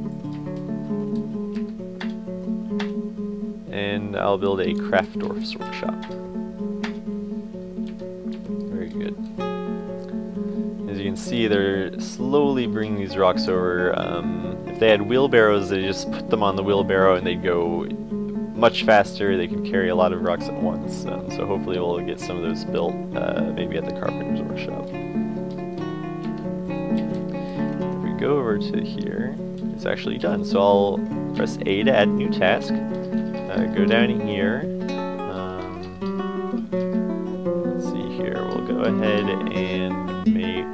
A: And I'll build a craftdwarf's workshop. Very good. As you can see, they're slowly bringing these rocks over. If they had wheelbarrows, they just put them on the wheelbarrow and they'd go much faster. They can carry a lot of rocks at once. So hopefully we'll get some of those built, maybe at the carpenter's workshop. If we go over to here, it's actually done. So I'll press A to add new task. Go down here. Let's see here. We'll go ahead and make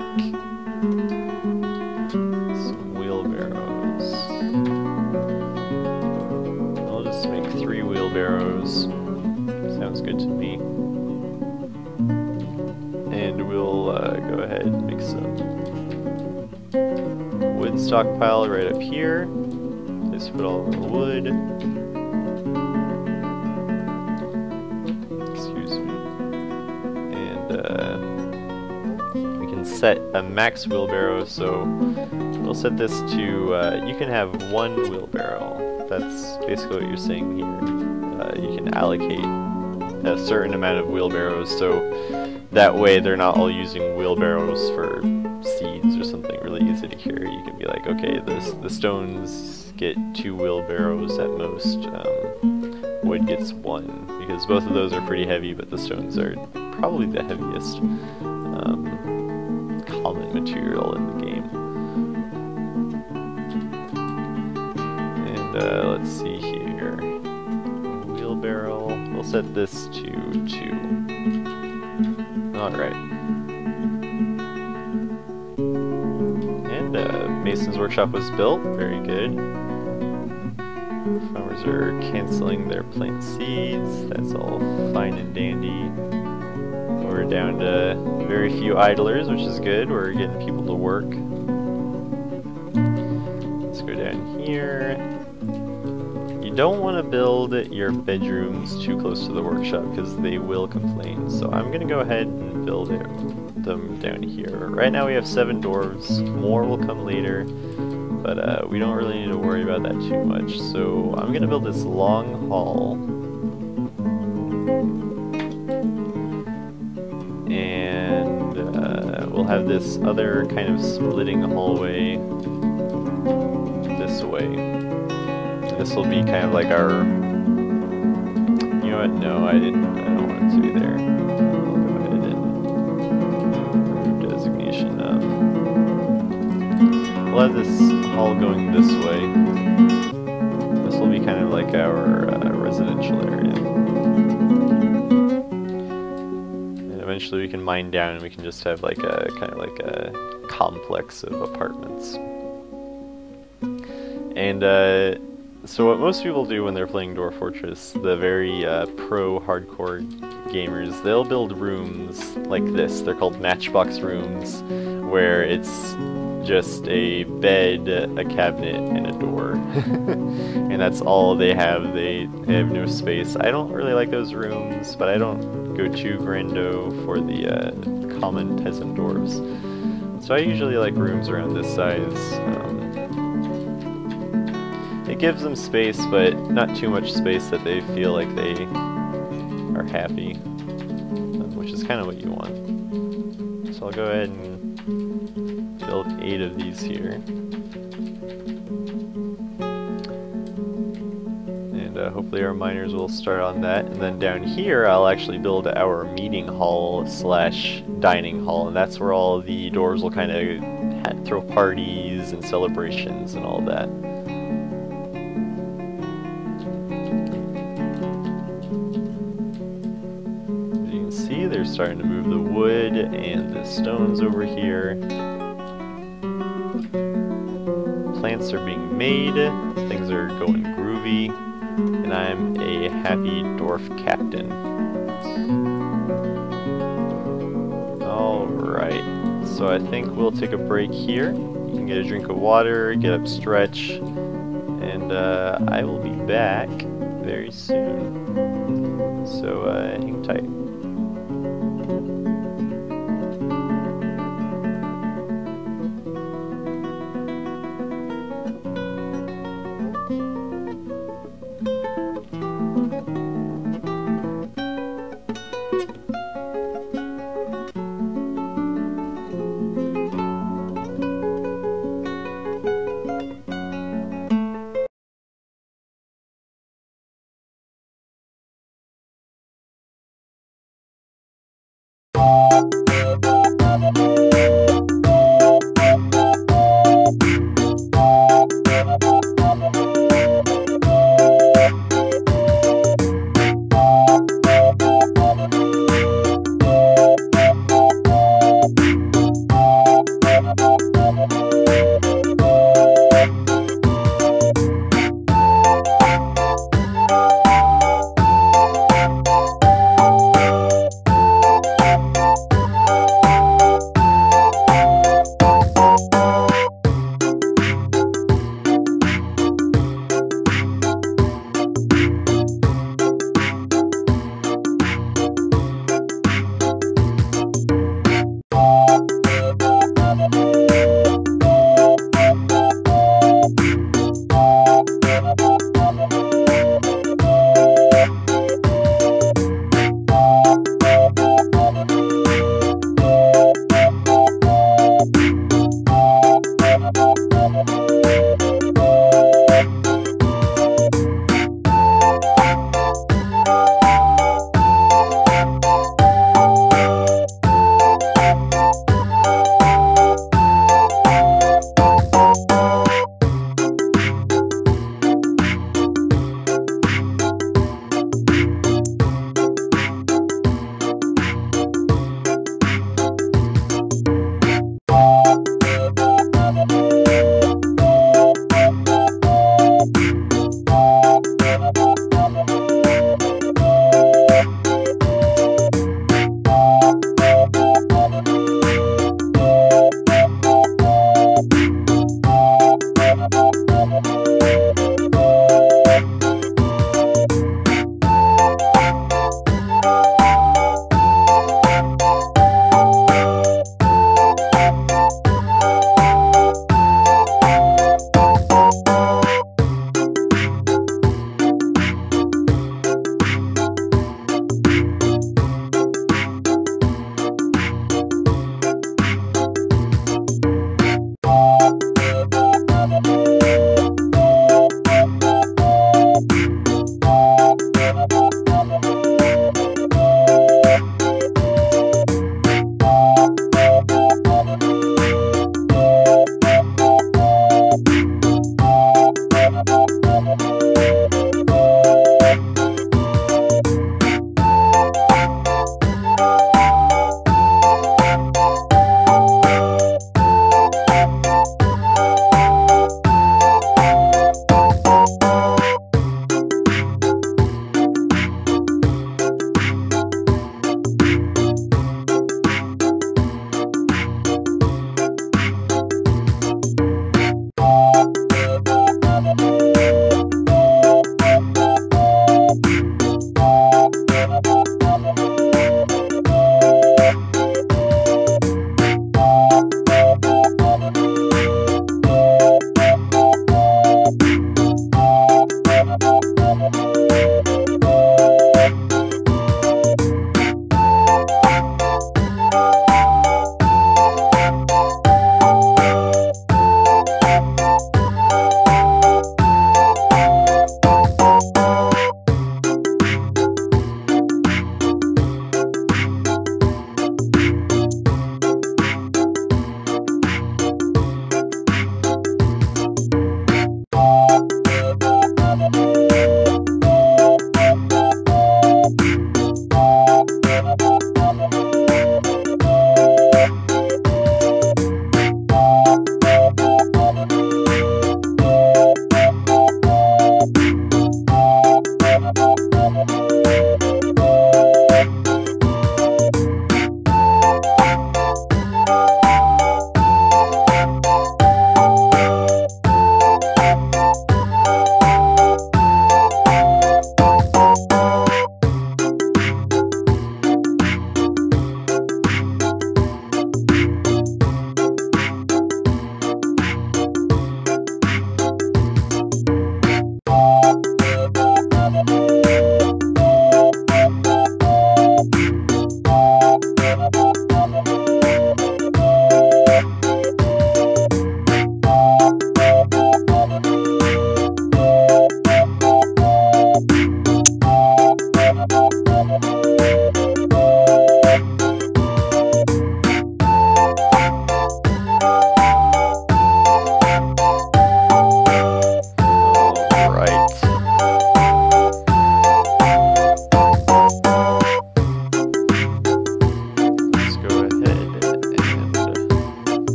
A: some wheelbarrows. I'll just make 3 wheelbarrows. Sounds good to me. And we'll go ahead and make some wood stockpile right up here. Place to put all the wood. We can set a max wheelbarrow, so we'll set this to, you can have 1 wheelbarrow. That's basically what you're saying here. You can allocate a certain amount of wheelbarrows, so that way they're not all using wheelbarrows for seeds or something really easy to carry. You can be like, okay, the stones get 2 wheelbarrows at most. Wood gets 1, because both of those are pretty heavy, but the stones are probably the heaviest common material in the game. And let's see here. Wheelbarrow. We'll set this to 2. Alright. And Mason's workshop was built. Very good. Farmers are canceling their plant seeds. That's all fine and dandy. We're down to very few idlers, which is good. We're getting people to work. Let's go down here. You don't want to build your bedrooms too close to the workshop because they will complain. So I'm going to go ahead and build them down here. Right now we have 7 dwarves. More will come later. But we don't really need to worry about that too much. So I'm going to build this long hall. And we'll have this other kind of splitting hallway this way. And this will be kind of like our... You know what? No, I don't want it to be there. I'll go ahead and remove designation. We'll have this hall going this way. This will be kind of like our residential area. And eventually we can mine down and we can just have like a kind of like a complex of apartments. And so what most people do when they're playing Dwarf Fortress, the very pro hardcore gamers, they'll build rooms like this. They're called matchbox rooms, where it's just a bed, a cabinet, and a door. And that's all they have. They have no space. I don't really like those rooms, but I don't go too grando for the common peasant dwarves. So I usually like rooms around this size. It gives them space, but not too much space that they feel like they are happy, which is kind of what you want. So I'll go ahead and build 8 of these here. And hopefully our miners will start on that. And then down here I'll actually build our meeting hall slash dining hall, and that's where all the doors will kind of throw parties and celebrations and all that. As you can see, they're starting to move the wood and the stones over here. Plants are being made, things are going groovy, and I'm a happy dwarf captain. Alright, so I think we'll take a break here. You can get a drink of water, get up, stretch, and I will be back very soon. So hang tight.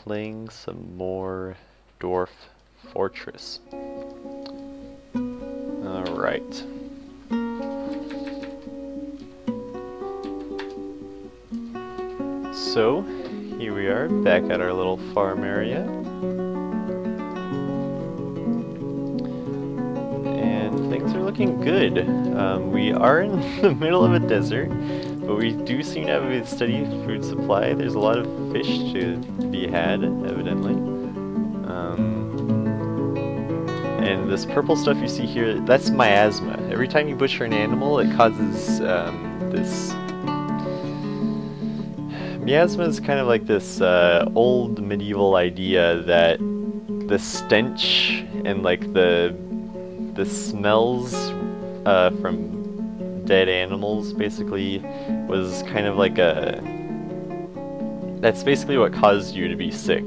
A: playing some more Dwarf Fortress. Alright. So, here we are, back at our little farm area. And things are looking good. We are in the middle of a desert, but we do seem to have a steady food supply. There's a lot of fish to be had, evidently. And this purple stuff you see here, that's miasma. Every time you butcher an animal, it causes this... Miasma is kind of like this old medieval idea that the stench and like the smells from dead animals basically was kind of like a... That's basically what caused you to be sick.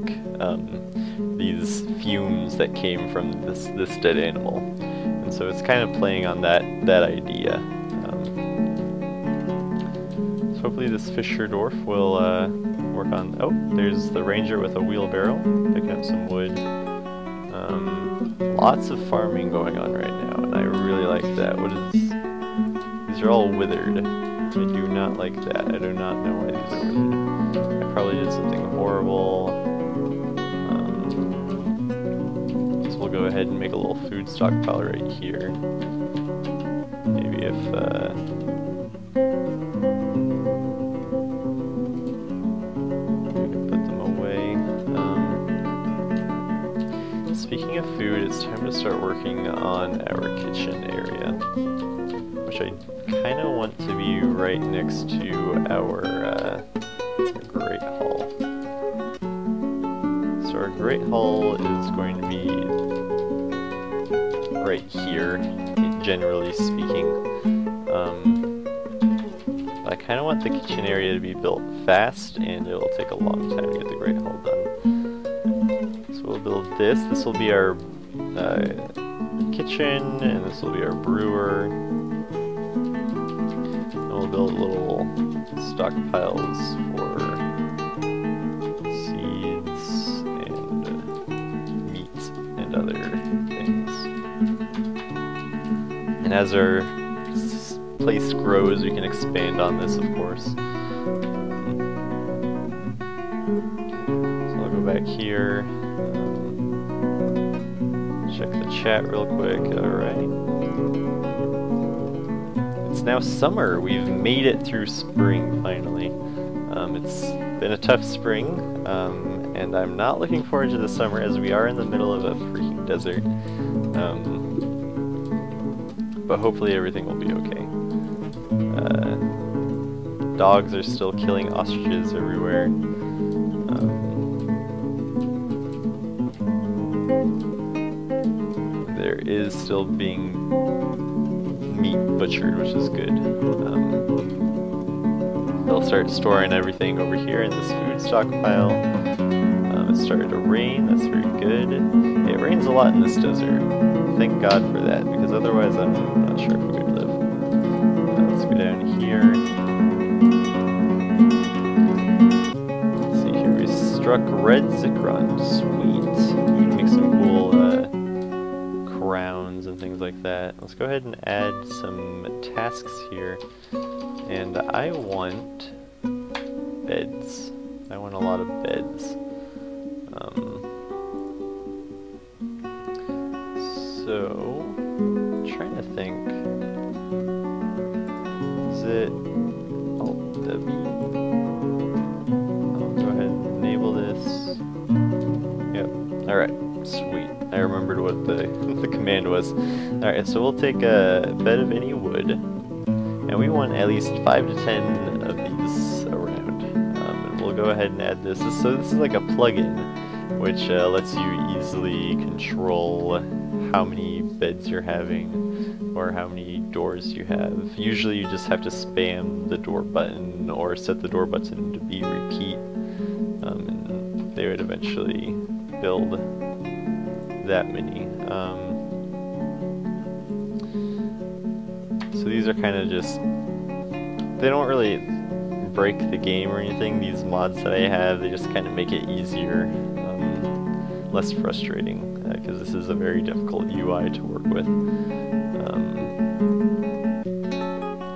A: These fumes that came from this dead animal. And so it's kind of playing on that idea. So hopefully this Fisher Dwarf will work on... Oh, there's the ranger with a wheelbarrow, picking up some wood. Lots of farming going on right now, and I really like that. What is... These are all withered. I do not like that. I do not know why these are withered. I probably did something horrible. So we'll go ahead and make a little food stockpile right here. Maybe if... Speaking of food, it's time to start working on our kitchen area, which I kind of want to be right next to our Great Hall. So our Great Hall is going to be right here, generally speaking. I kind of want the kitchen area to be built fast, and it'll take a long time to get the Great Hall done. So we'll build this. This will be our kitchen, and this will be our brewer. And we'll build little stockpiles for seeds and meat and other things. And as our place grows, we can expand on this, of course. So I'll go back here. Check the chat real quick. Alright. It's now summer. We've made it through spring, finally. It's been a tough spring, and I'm not looking forward to the summer as we are in the middle of a freaking desert. But hopefully everything will be okay. Dogs are still killing ostriches everywhere. There is still being meat butchered, which is good. They'll start storing everything over here in this food stockpile. It started to rain, that's very good. It rains a lot in this desert. Thank God for that, because otherwise I'm not sure if we could live. Let's go down here. Let's see here, we struck red zikron, sweet. We can make some cool crowns and things like that. Let's go ahead and add some tasks here. And I want beds. I want a lot of beds. So, I'm trying to think. Is it Alt-W? I'll go ahead and enable this. Yep. Alright, sweet. I remembered what the command was. Alright, so we'll take a bed of any wood. And we want at least 5 to 10 of these around. And we'll go ahead and add this. So this is like a plugin, which lets you easily control how many beds you're having, or how many doors you have. Usually you just have to spam the door button, or set the door button to be repeat, and they would eventually build that many. So these are kind of just, they don't really break the game or anything. These mods that I have, they just kind of make it easier less frustrating, because this is a very difficult UI to work with.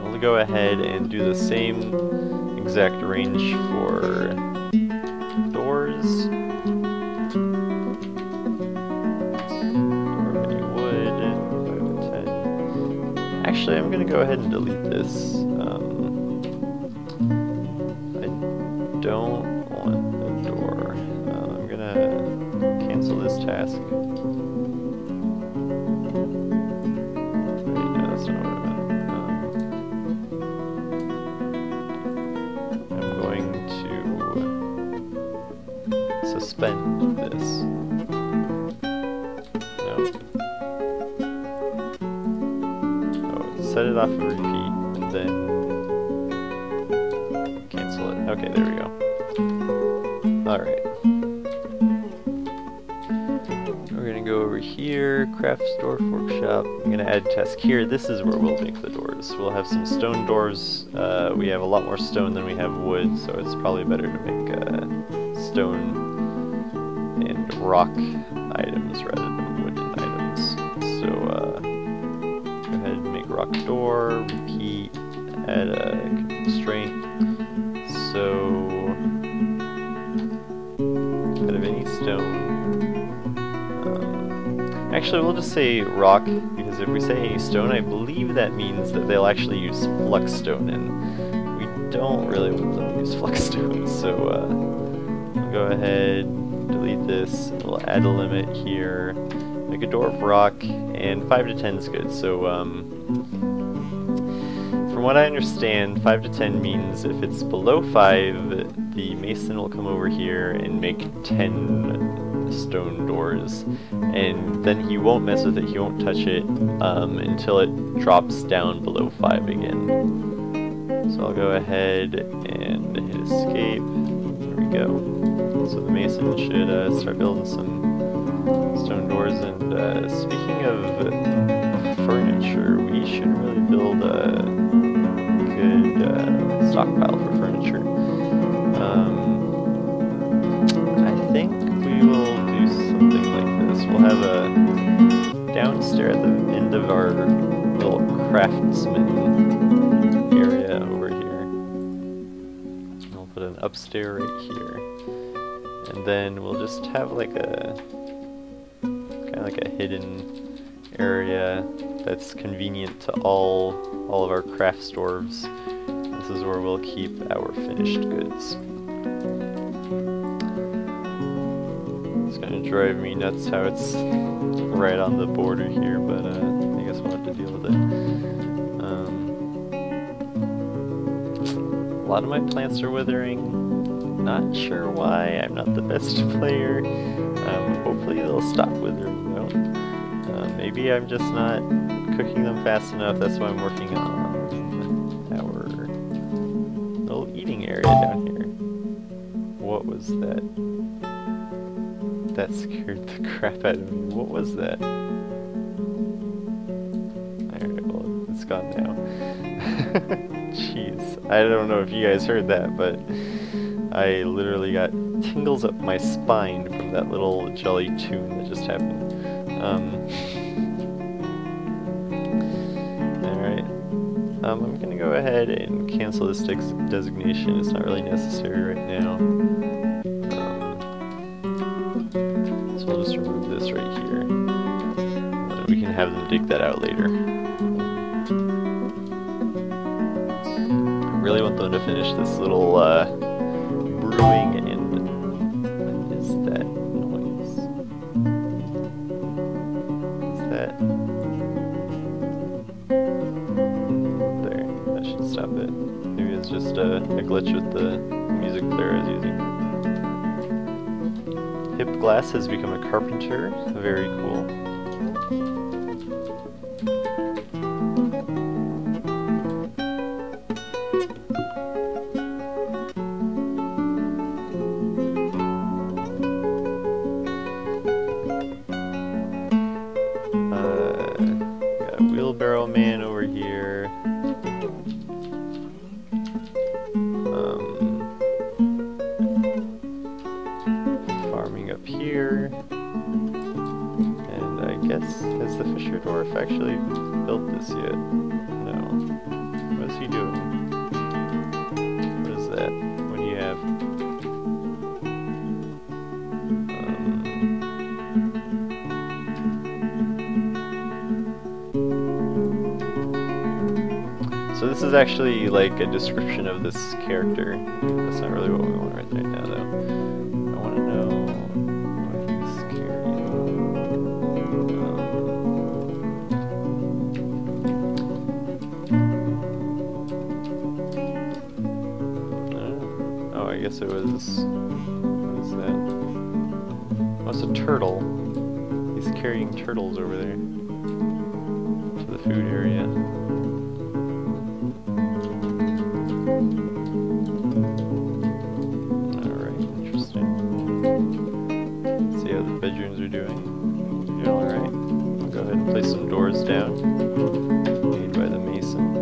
A: I'll go ahead and do the same exact range for doors. Door many wood, 5 to 10. Actually, I'm going to go ahead and delete this. I don't want the door. I'm going to cancel this task. Wait, no, that's not what I meant. I'm going to suspend this. Nope. Oh, set it off and repeat, and then cancel it. Okay, there we go. Alright. We're gonna go over here, craft store workshop. I'm gonna add task here. This is where we'll make the doors. We'll have some stone doors. We have a lot more stone than we have wood, so it's probably better to make stone and rock items rather than wooden items. So go ahead and make rock door, repeat, add a constraint. So out of any stone. Actually, we'll just say rock, because if we say any stone, I believe that means that they'll actually use flux-stone, and we don't really want them to use flux-stone, so we'll go ahead, delete this, we'll add a limit here, make a door of rock, and 5 to 10 is good. So from what I understand, 5 to 10 means if it's below 5, the mason will come over here and make 10 stone doors, and then he won't mess with it, he won't touch it until it drops down below 5 again. So I'll go ahead and hit escape. There we go. So the mason should start building some stone doors, and speaking of furniture, we should really build a good stockpile for furniture. I think we will do something like this. We'll have a downstairs at the end of our little craftsman area over here. And we'll put an upstairs right here. And then we'll just have like a kind of like a hidden area that's convenient to all of our craft stores. This is where we'll keep our finished goods. It's gonna drive me nuts how it's right on the border here, but I guess we'll have to deal with it. A lot of my plants are withering. Not sure why. I'm not the best player. Hopefully they'll stop withering though. Maybe I'm just not cooking them fast enough. That's why I'm working on our little eating area down here. What was that? That scared the crap out of me. What was that? Alright, well, it's gone now. Jeez. I don't know if you guys heard that, but I literally got tingles up my spine from that little jolly tune that just happened. Alright. I'm gonna go ahead and cancel this designation. It's not really necessary right now. So we'll just remove this right here. And we can have them dig that out later. I really want them to finish this little brewing, and what is that noise? Is that... There, that should stop it. Maybe it's just a glitch with the music player I was using. Hip Glass has become a carpenter. Very cool. Got a wheelbarrow man over here. Farming up here. your dwarf actually built this yet? No. What is he doing? What is that? What do you have? So this is actually like a description of this character. That's not really what we want right now, though. I want to know what he's carrying. Oh, I guess it was. What is that? Oh, it's a turtle. He's carrying turtles over there to the food area. Bedrooms are doing. You're doing alright. I'll go ahead and place some doors down. Made by the mason.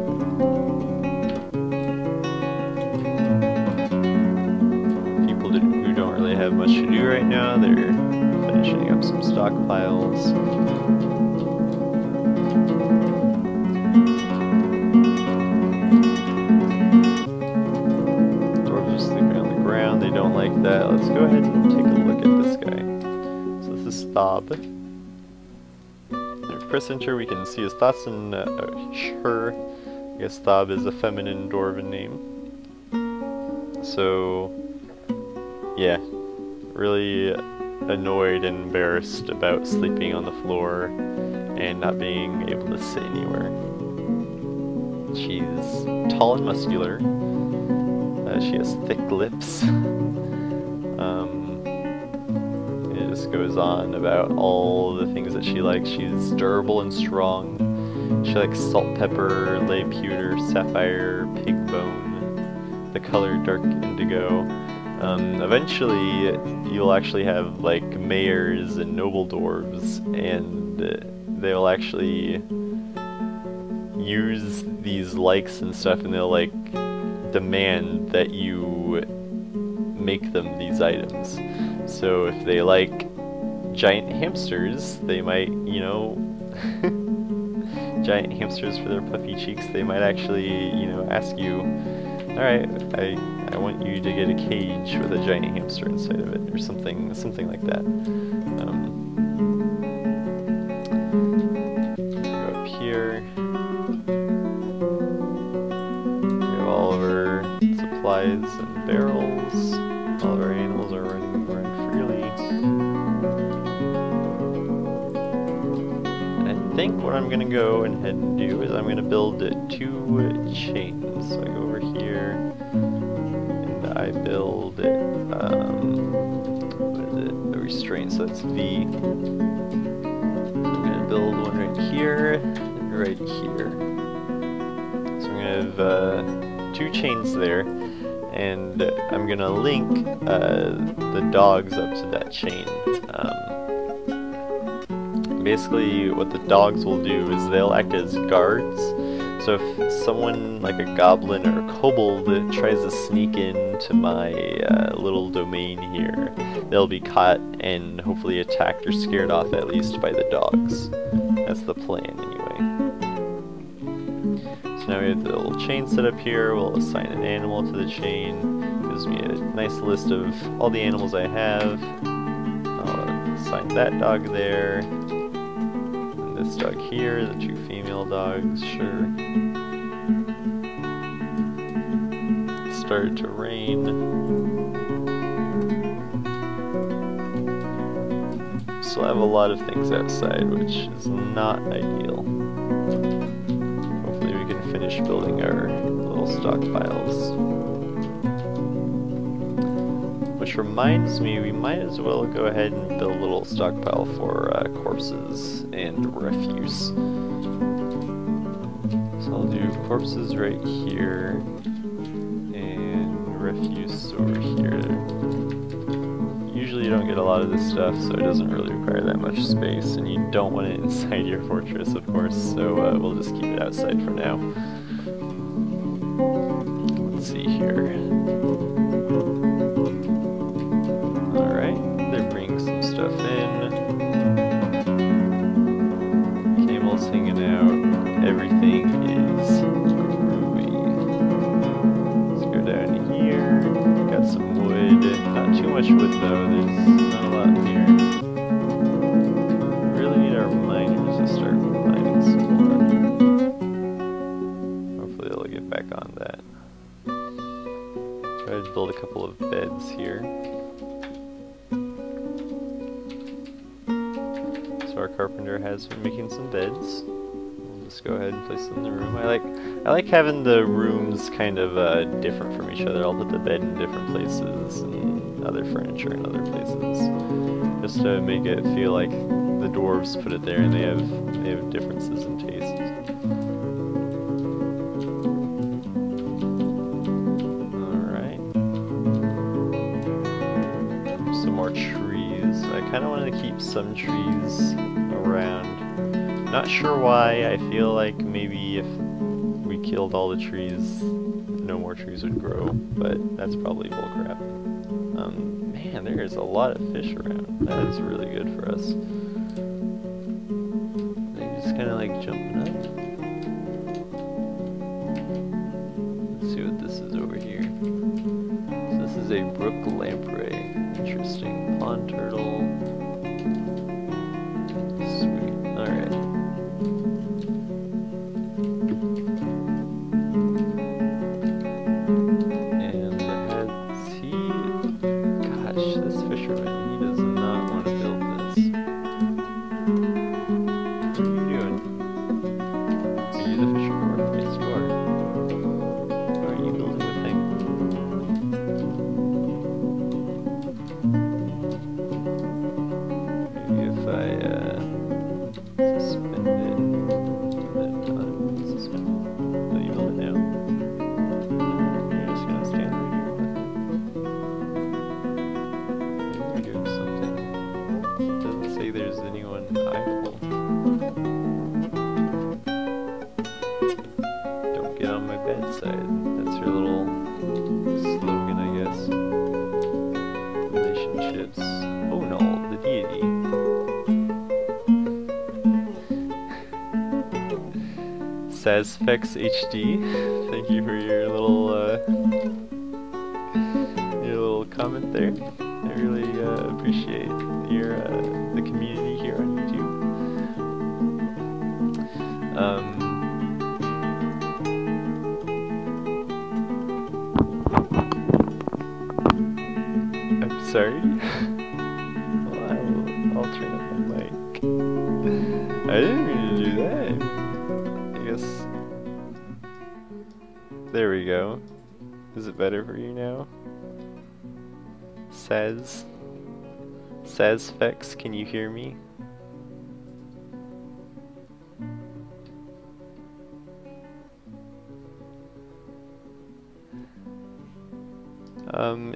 A: People who don't really have much to do right now, they're finishing up some stockpiles. Dwarves are sleeping on the ground. They don't like that. Let's go ahead and take a look at this guy. Thob. Press enter, we can see his thoughts and her. I guess Thob is a feminine dwarven name. So, yeah, really annoyed and embarrassed about sleeping on the floor and not being able to sit anywhere. She's tall and muscular. She has thick lips. Goes on about all the things that she likes. She's durable and strong. She likes salt, pepper, lay pewter, sapphire, pig bone, the color dark indigo. Eventually, you'll actually have like mayors and noble dwarves, and they'll actually use these likes and stuff, and they'll like demand that you make them these items. So if they like giant hamsters, they might, you know, giant hamsters for their puffy cheeks, they might actually, you know, ask you, alright, I want you to get a cage with a giant hamster inside of it, or something like that. Go up here. We have all of our supplies and barrels. All of our animals are running around freely. I think what I'm gonna go ahead and do is I'm gonna build 2 chains. So I go over here and I build what is it? A restraint, so that's V. I'm gonna build one right here and right here. So I'm gonna have 2 chains there, and I'm gonna link the dogs up to that chain. Basically what the dogs will do is they'll act as guards. So if someone like a goblin or a kobold tries to sneak into my little domain here, they'll be caught and hopefully attacked or scared off at least by the dogs. That's the plan anyway. So now we have the little chain set up here. We'll assign an animal to the chain. Gives me a nice list of all the animals I have. I'll assign that dog there. This dog here, the 2 female dogs, sure. It started to rain. Still have a lot of things outside, which is not ideal. Hopefully we can finish building our little stockpiles. Which reminds me, we might as well go ahead and build a little stockpile for corpses and refuse. So I'll do corpses right here, and refuse over here. Usually you don't get a lot of this stuff, so it doesn't really require that much space, and you don't want it inside your fortress, of course, so we'll just keep it outside for now. Let's see here. so there's not a lot here. We really need our miners to start mining some more. Hopefully they'll get back on that. Try to build a couple of beds here. So our carpenter has been making some beds. We'll just go ahead and place them in the room. I like having the rooms kind of different from each other. I'll put the bed in different places and other furniture in other places, just to make it feel like the dwarves put it there and they have differences in tastes. I kind of wanted to keep some trees around. Not sure why. I feel like maybe if we killed all the trees, no more trees would grow, but that's probably bullcrap. Man, there's a lot of fish around. That is really good for us. They're just kind of like jumping up. Let's see what this is over here. So this is a brook lamprey. Interesting. Pond turtle. Sweet. Alright. And has he... Gosh, this fisherman, he does not want to build this. What are you doing? Are you the fisher dwarf? Yes, you are. Why are you building the thing? That's your little slogan, I guess. Relationships. Oh no, the deity. Sazfex HD. Thank you for your little comment there. I really appreciate your the community here on YouTube. Sorry. Well, I'll turn up my mic. I didn't mean to do that. I guess. There we go. Is it better for you now? Sazfex, can you hear me?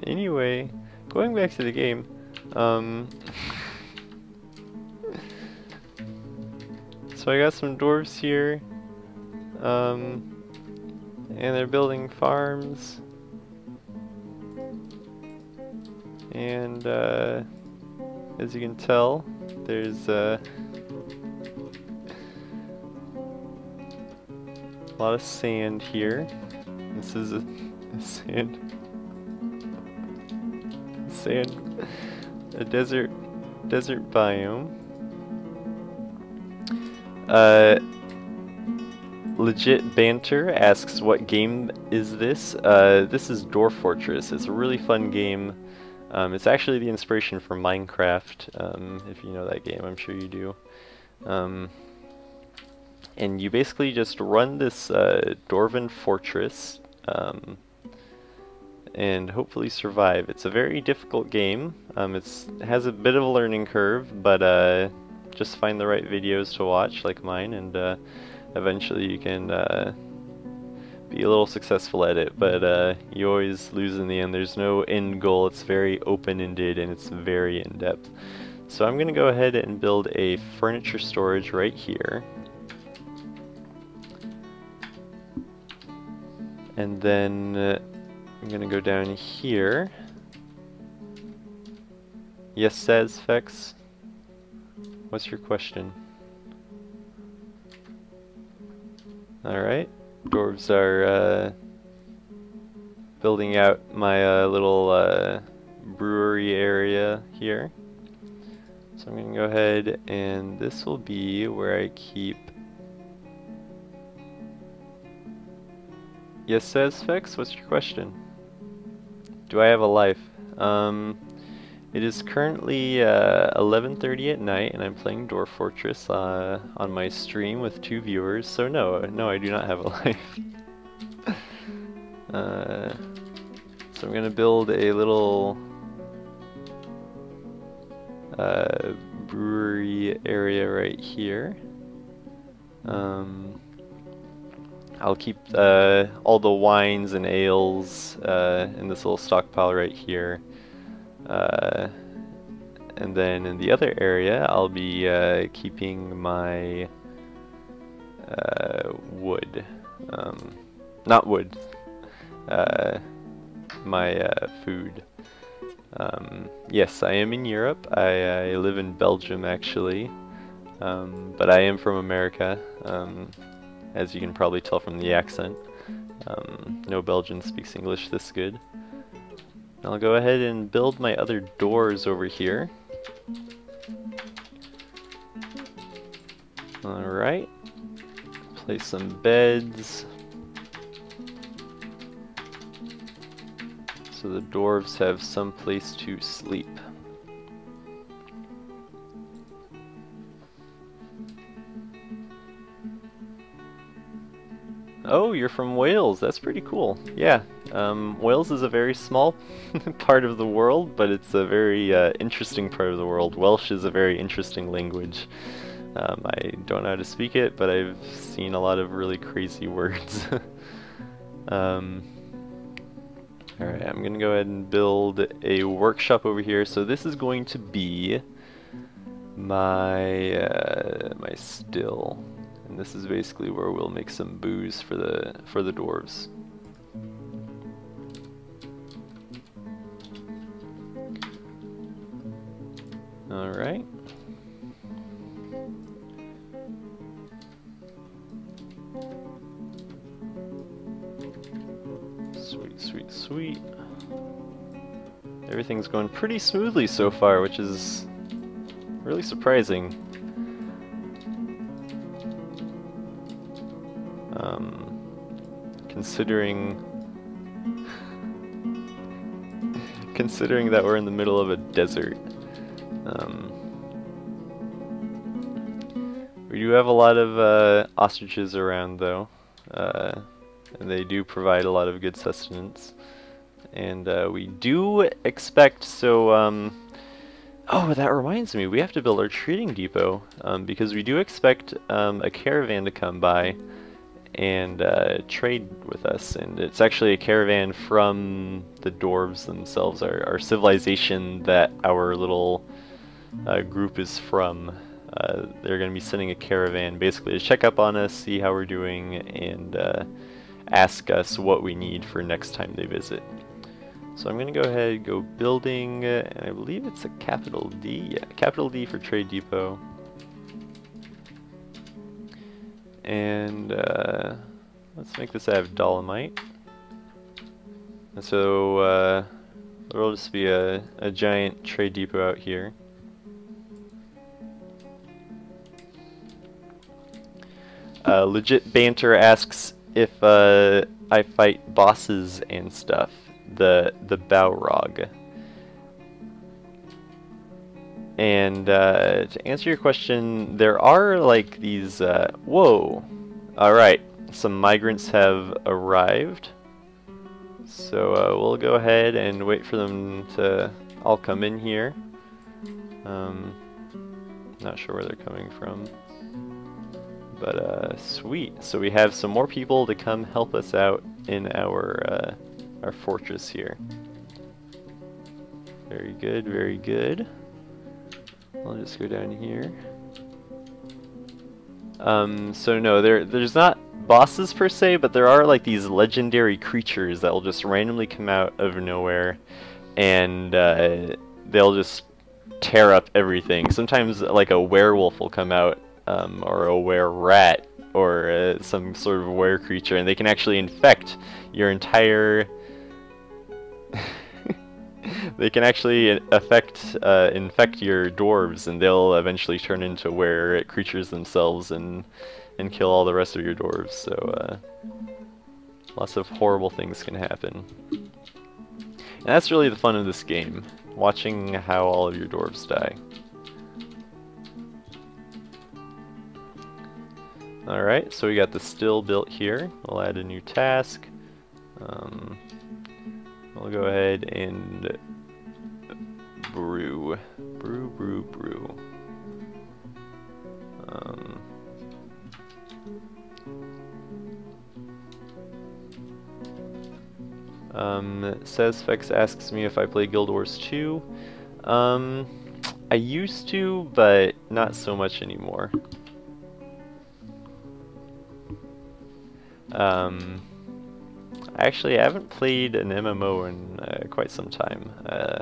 A: Anyway, going back to the game, so I got some dwarves here, and they're building farms, and as you can tell, there's a lot of sand here. This is a desert biome. Legit Banter asks, what game is this? This is Dwarf Fortress. It's a really fun game. It's actually the inspiration for Minecraft, if you know that game. I'm sure you do. And you basically just run this Dwarven fortress, and hopefully survive. It's a very difficult game. It has a bit of a learning curve, but just find the right videos to watch, like mine, and eventually you can be a little successful at it. But you always lose in the end. There's no end goal. It's very open-ended and it's very in-depth. So I'm gonna go ahead and build a furniture storage right here. And then I'm gonna go down here. Yes, says Fex. What's your question? Alright. Dwarves are building out my little brewery area here. So I'm going to go ahead, and this will be where I keep... Yes, Satisfex, what's your question? Do I have a life? It is currently 11:30 at night, and I'm playing Dwarf Fortress on my stream with 2 viewers, so no, I do not have a life. So I'm going to build a little brewery area right here. I'll keep all the wines and ales in this little stockpile right here. And then in the other area, I'll be keeping my wood. Not wood. My food. Yes, I am in Europe. I live in Belgium, actually. But I am from America, as you can probably tell from the accent. No Belgian speaks English this good. I'll go ahead and build my other doors over here. Alright. Place some beds. So the dwarves have some place to sleep. Oh, you're from Wales. That's pretty cool. Yeah, Wales is a very small part of the world, but it's a very interesting part of the world. Welsh is a very interesting language. I don't know how to speak it, but I've seen a lot of really crazy words. Alright, I'm gonna go ahead and build a workshop over here. So this is going to be my my still. And this is basically where we'll make some booze for the dwarves. All right. Sweet, sweet, sweet. Everything's going pretty smoothly so far, which is really surprising. Considering that we're in the middle of a desert. We do have a lot of ostriches around, though, and they do provide a lot of good sustenance. And we do expect, so, oh, that reminds me, we have to build our trading depot, because we do expect a caravan to come by and trade with us, and it's actually a caravan from the dwarves themselves, our civilization that our little group is from. They're going to be sending a caravan basically to check up on us, see how we're doing, and ask us what we need for next time they visit. So I'm going to go ahead and go building, and I believe it's a capital D. Yeah, capital D for Trade Depot. And let's make this out of dolomite. And so there'll just be a giant trade depot out here. Legit Banter asks if I fight bosses and stuff. The Balrog. And to answer your question, there are like these, whoa, alright, some migrants have arrived. So we'll go ahead and wait for them to all come in here. Not sure where they're coming from. But sweet, so we have some more people to come help us out in our fortress here. Very good, very good. I'll just go down here. So no, there's not bosses per se, but there are like these legendary creatures that will just randomly come out of nowhere, and they'll just tear up everything. Sometimes like a werewolf will come out, or a were-rat, or some sort of were creature, and they can actually infect your entire They can actually infect your dwarves, and they'll eventually turn into creatures themselves and kill all the rest of your dwarves. So lots of horrible things can happen. And that's really the fun of this game, watching how all of your dwarves die. Alright, so we got the still built here. We'll add a new task. We'll go ahead and brew. Brew. Sazfex asks me if I play Guild Wars 2. I used to, but not so much anymore. Actually, I haven't played an MMO in quite some time.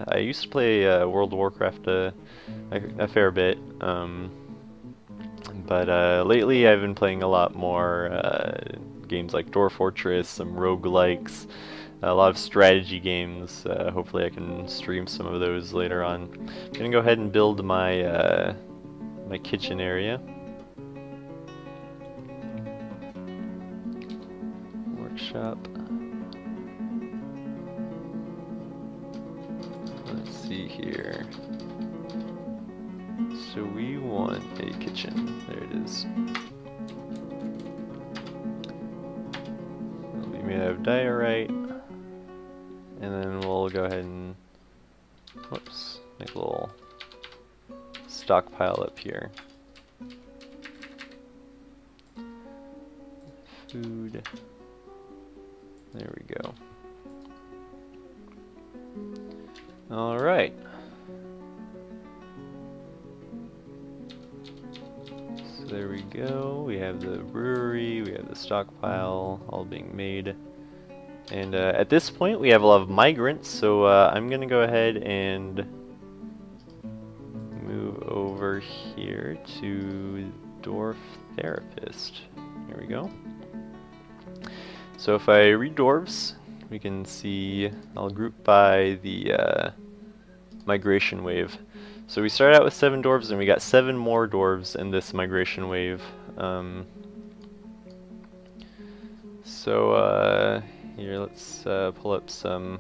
A: I used to play World of Warcraft a fair bit, but lately I've been playing a lot more games like Dwarf Fortress, some roguelikes, a lot of strategy games. Hopefully I can stream some of those later on. I'm gonna go ahead and build my my kitchen area. Workshop. Let's see here. So we want a kitchen. There it is. It'll be made out of diorite. And then we'll go ahead and, whoops, make a little stockpile up here. Food. There we go. Alright. So there we go. We have the brewery, we have the stockpile all being made. And at this point we have a lot of migrants, so I'm gonna go ahead and move over here to Dwarf Therapist. Here we go. So if I read dwarves, we can see I'll group by the migration wave. So we started out with 7 dwarves and we got 7 more dwarves in this migration wave. Here, let's pull up some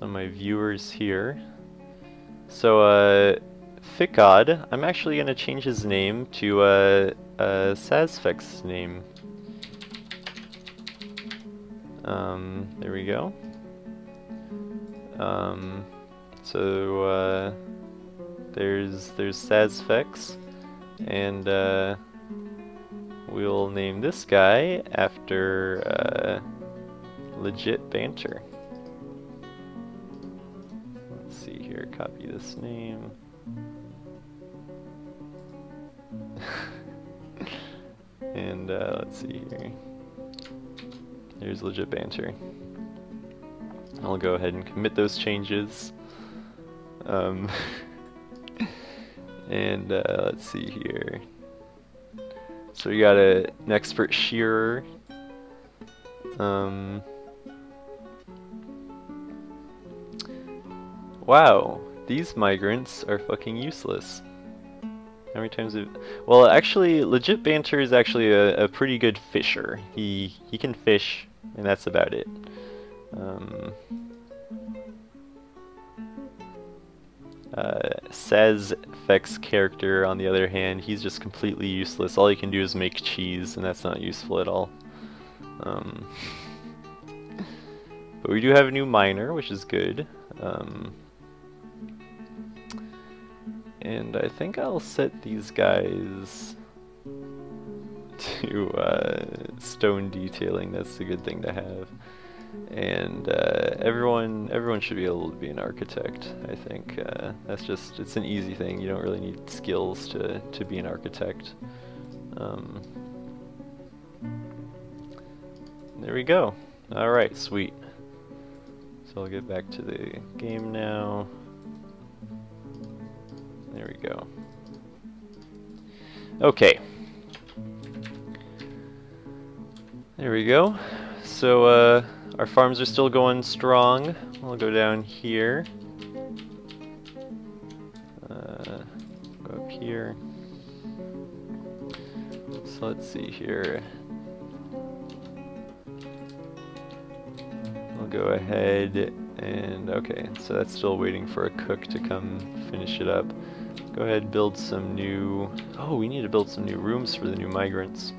A: of my viewers here. So Ficod, I'm actually going to change his name to Sazfex's name. There we go. There's Sazfex, and we'll name this guy after Legit Banter. Let's see here, copy this name. And let's see here. Here's Legit Banter. I'll go ahead and commit those changes. And let's see here. So we got an expert shearer. Wow, these migrants are fucking useless. How many times have... Well, actually, Legit Banter is actually a pretty good fisher. He can fish, and that's about it. Sazfex's character, on the other hand, he's just completely useless. All he can do is make cheese, and that's not useful at all. But we do have a new miner, which is good. And I think I'll set these guys to stone detailing. That's a good thing to have. And everyone should be able to be an architect, I think. That's just, it's an easy thing. You don't really need skills to be an architect. There we go. Alright, sweet. So I'll get back to the game now. There we go. Okay. There we go. So Our farms are still going strong. We'll go down here. Go up here. So let's see here. We'll go ahead and, okay, so that's still waiting for a cook to come finish it up. Go ahead and build some new, oh, we need to build some new rooms for the new migrants.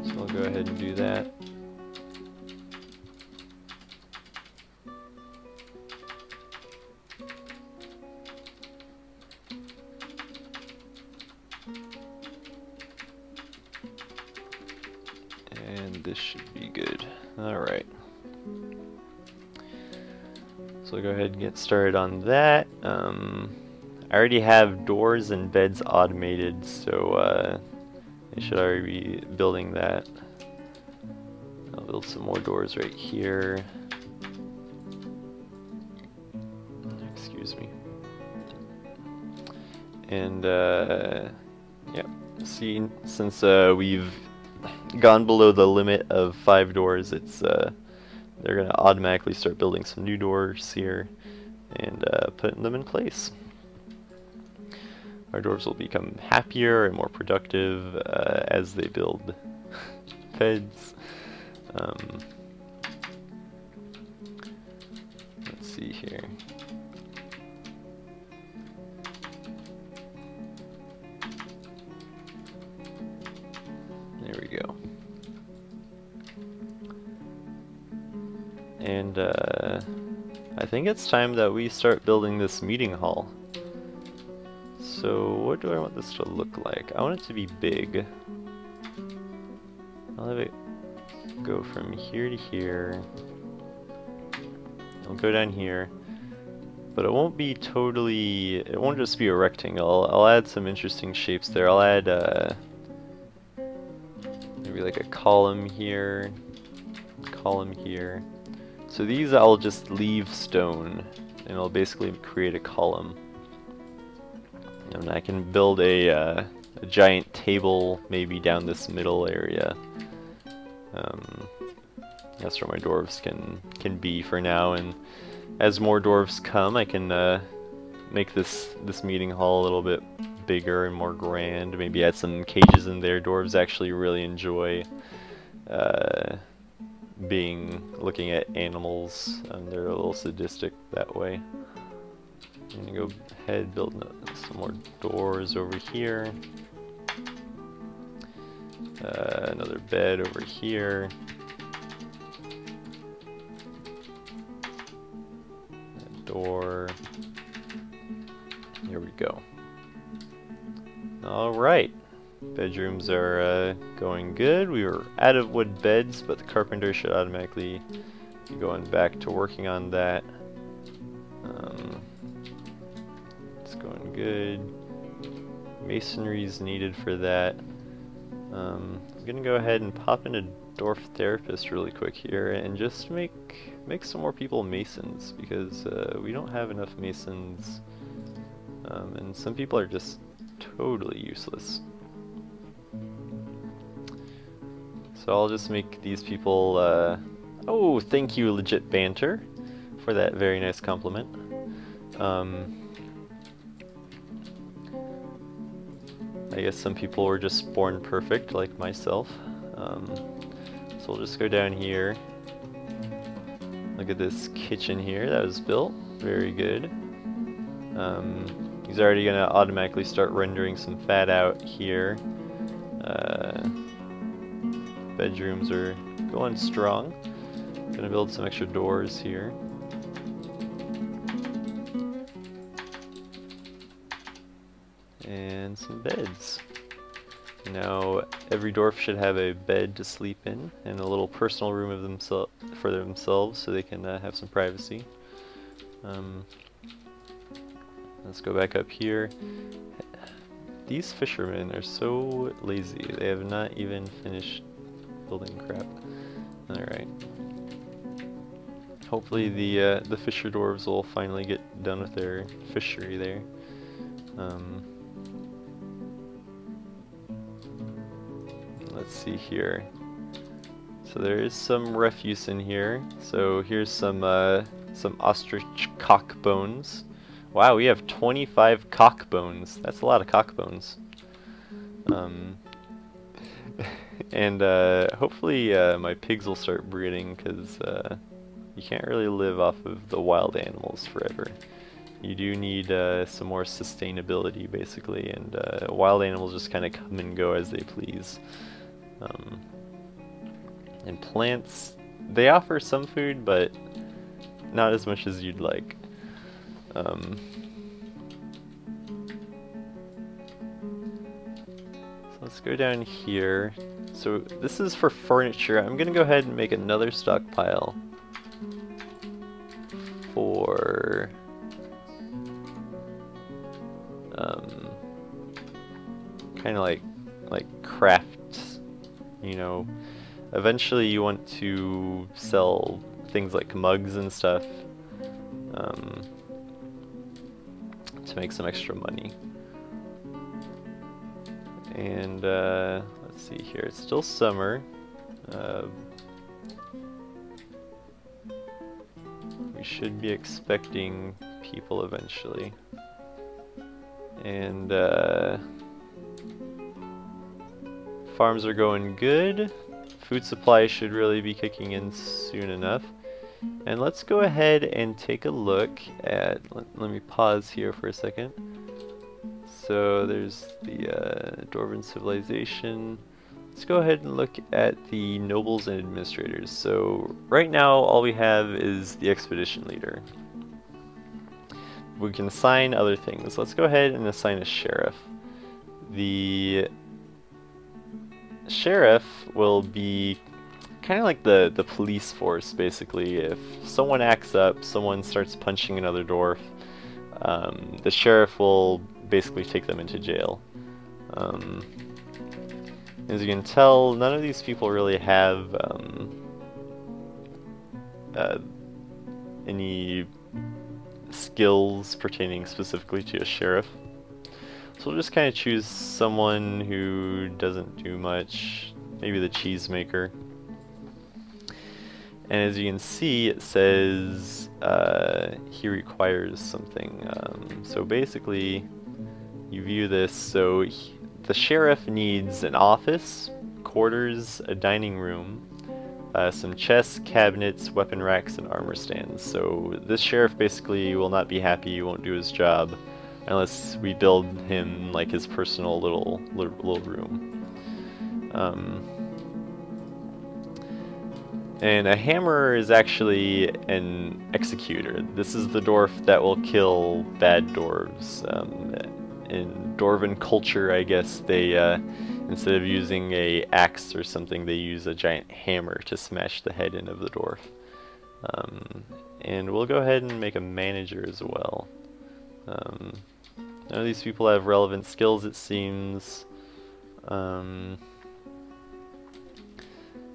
A: So I'll go ahead and do that. And this should be good. Alright. So I'll go ahead and get started on that. I already have doors and beds automated, so I should already be building that. I'll build some more doors right here. Excuse me. And yep, see, since we've gone below the limit of 5 doors, it's they're gonna automatically start building some new doors here and putting them in place. Our dwarves will become happier and more productive as they build beds. Let's see here. There we go. And I think it's time that we start building this meeting hall. So what do I want this to look like? I want it to be big. I'll have it go from here to here. I'll go down here. But it won't be totally, it won't just be a rectangle. I'll add some interesting shapes there. I'll add maybe like a column here, column here. So these I'll just leave stone, and I'll basically create a column. And I can build a giant table maybe down this middle area. That's where my dwarves can be for now, and as more dwarves come, I can make this meeting hall a little bit bigger and more grand. Maybe add some cages in there. Dwarves actually really enjoy looking at animals, and they're a little sadistic that way. I'm gonna go ahead and build some more doors over here. Another bed over here. A door. Here we go. Alright. Bedrooms are going good. We were out of wood beds, but the carpenter should automatically be going back to working on that. It's going good. Masonry is needed for that. I'm gonna go ahead and pop in a dwarf therapist really quick here and just make some more people masons, because we don't have enough masons, and some people are just totally useless. So I'll just make these people, oh, thank you, Legit Banter, for that very nice compliment. I guess some people were just born perfect, like myself. So we'll just go down here. Look at this kitchen here that was built. Very good. He's already gonna automatically start rendering some fat out here. Bedrooms are going strong. Gonna build some extra doors here. And some beds. Now every dwarf should have a bed to sleep in and a little personal room of for themselves, so they can have some privacy. Let's go back up here. These fishermen are so lazy. They have not even finished building crap. Alright. Hopefully the fisher dwarves will finally get done with their fishery there. let's see here. So there is some refuse in here. So here's some ostrich cock bones. Wow, we have 25 cock bones. That's a lot of cock bones. And hopefully my pigs will start breeding, because you can't really live off of the wild animals forever. You do need some more sustainability, basically, and wild animals just kind of come and go as they please. And plants, they offer some food, but not as much as you'd like. So let's go down here. So this is for furniture. I'm gonna go ahead and make another stockpile for kind of like crafts, you know. Eventually you want to sell things like mugs and stuff to make some extra money. And let's see here, it's still summer. We should be expecting people eventually. And farms are going good. Food supply should really be kicking in soon enough. And let's go ahead and take a look at, let me pause here for a second. So there's the Dwarven civilization. Let's go ahead and look at the nobles and administrators. So right now all we have is the expedition leader. We can assign other things. Let's go ahead and assign a sheriff. The sheriff will be kind of like the police force, basically. If someone acts up, someone starts punching another dwarf, the sheriff will basically take them into jail. As you can tell, none of these people really have any skills pertaining specifically to a sheriff. So we'll just kind of choose someone who doesn't do much, maybe the cheesemaker. And as you can see, it says he requires something. So basically, you view this, so the sheriff needs an office, quarters, a dining room, some chests, cabinets, weapon racks, and armor stands. So this sheriff basically will not be happy, he won't do his job, unless we build him like his personal little room. And a hammer is actually an executor. This is the dwarf that will kill bad dwarves. In Dwarven culture, I guess, they instead of using a axe or something, they use a giant hammer to smash the head in of the dwarf. And we'll go ahead and make a manager as well. None of these people have relevant skills, it seems.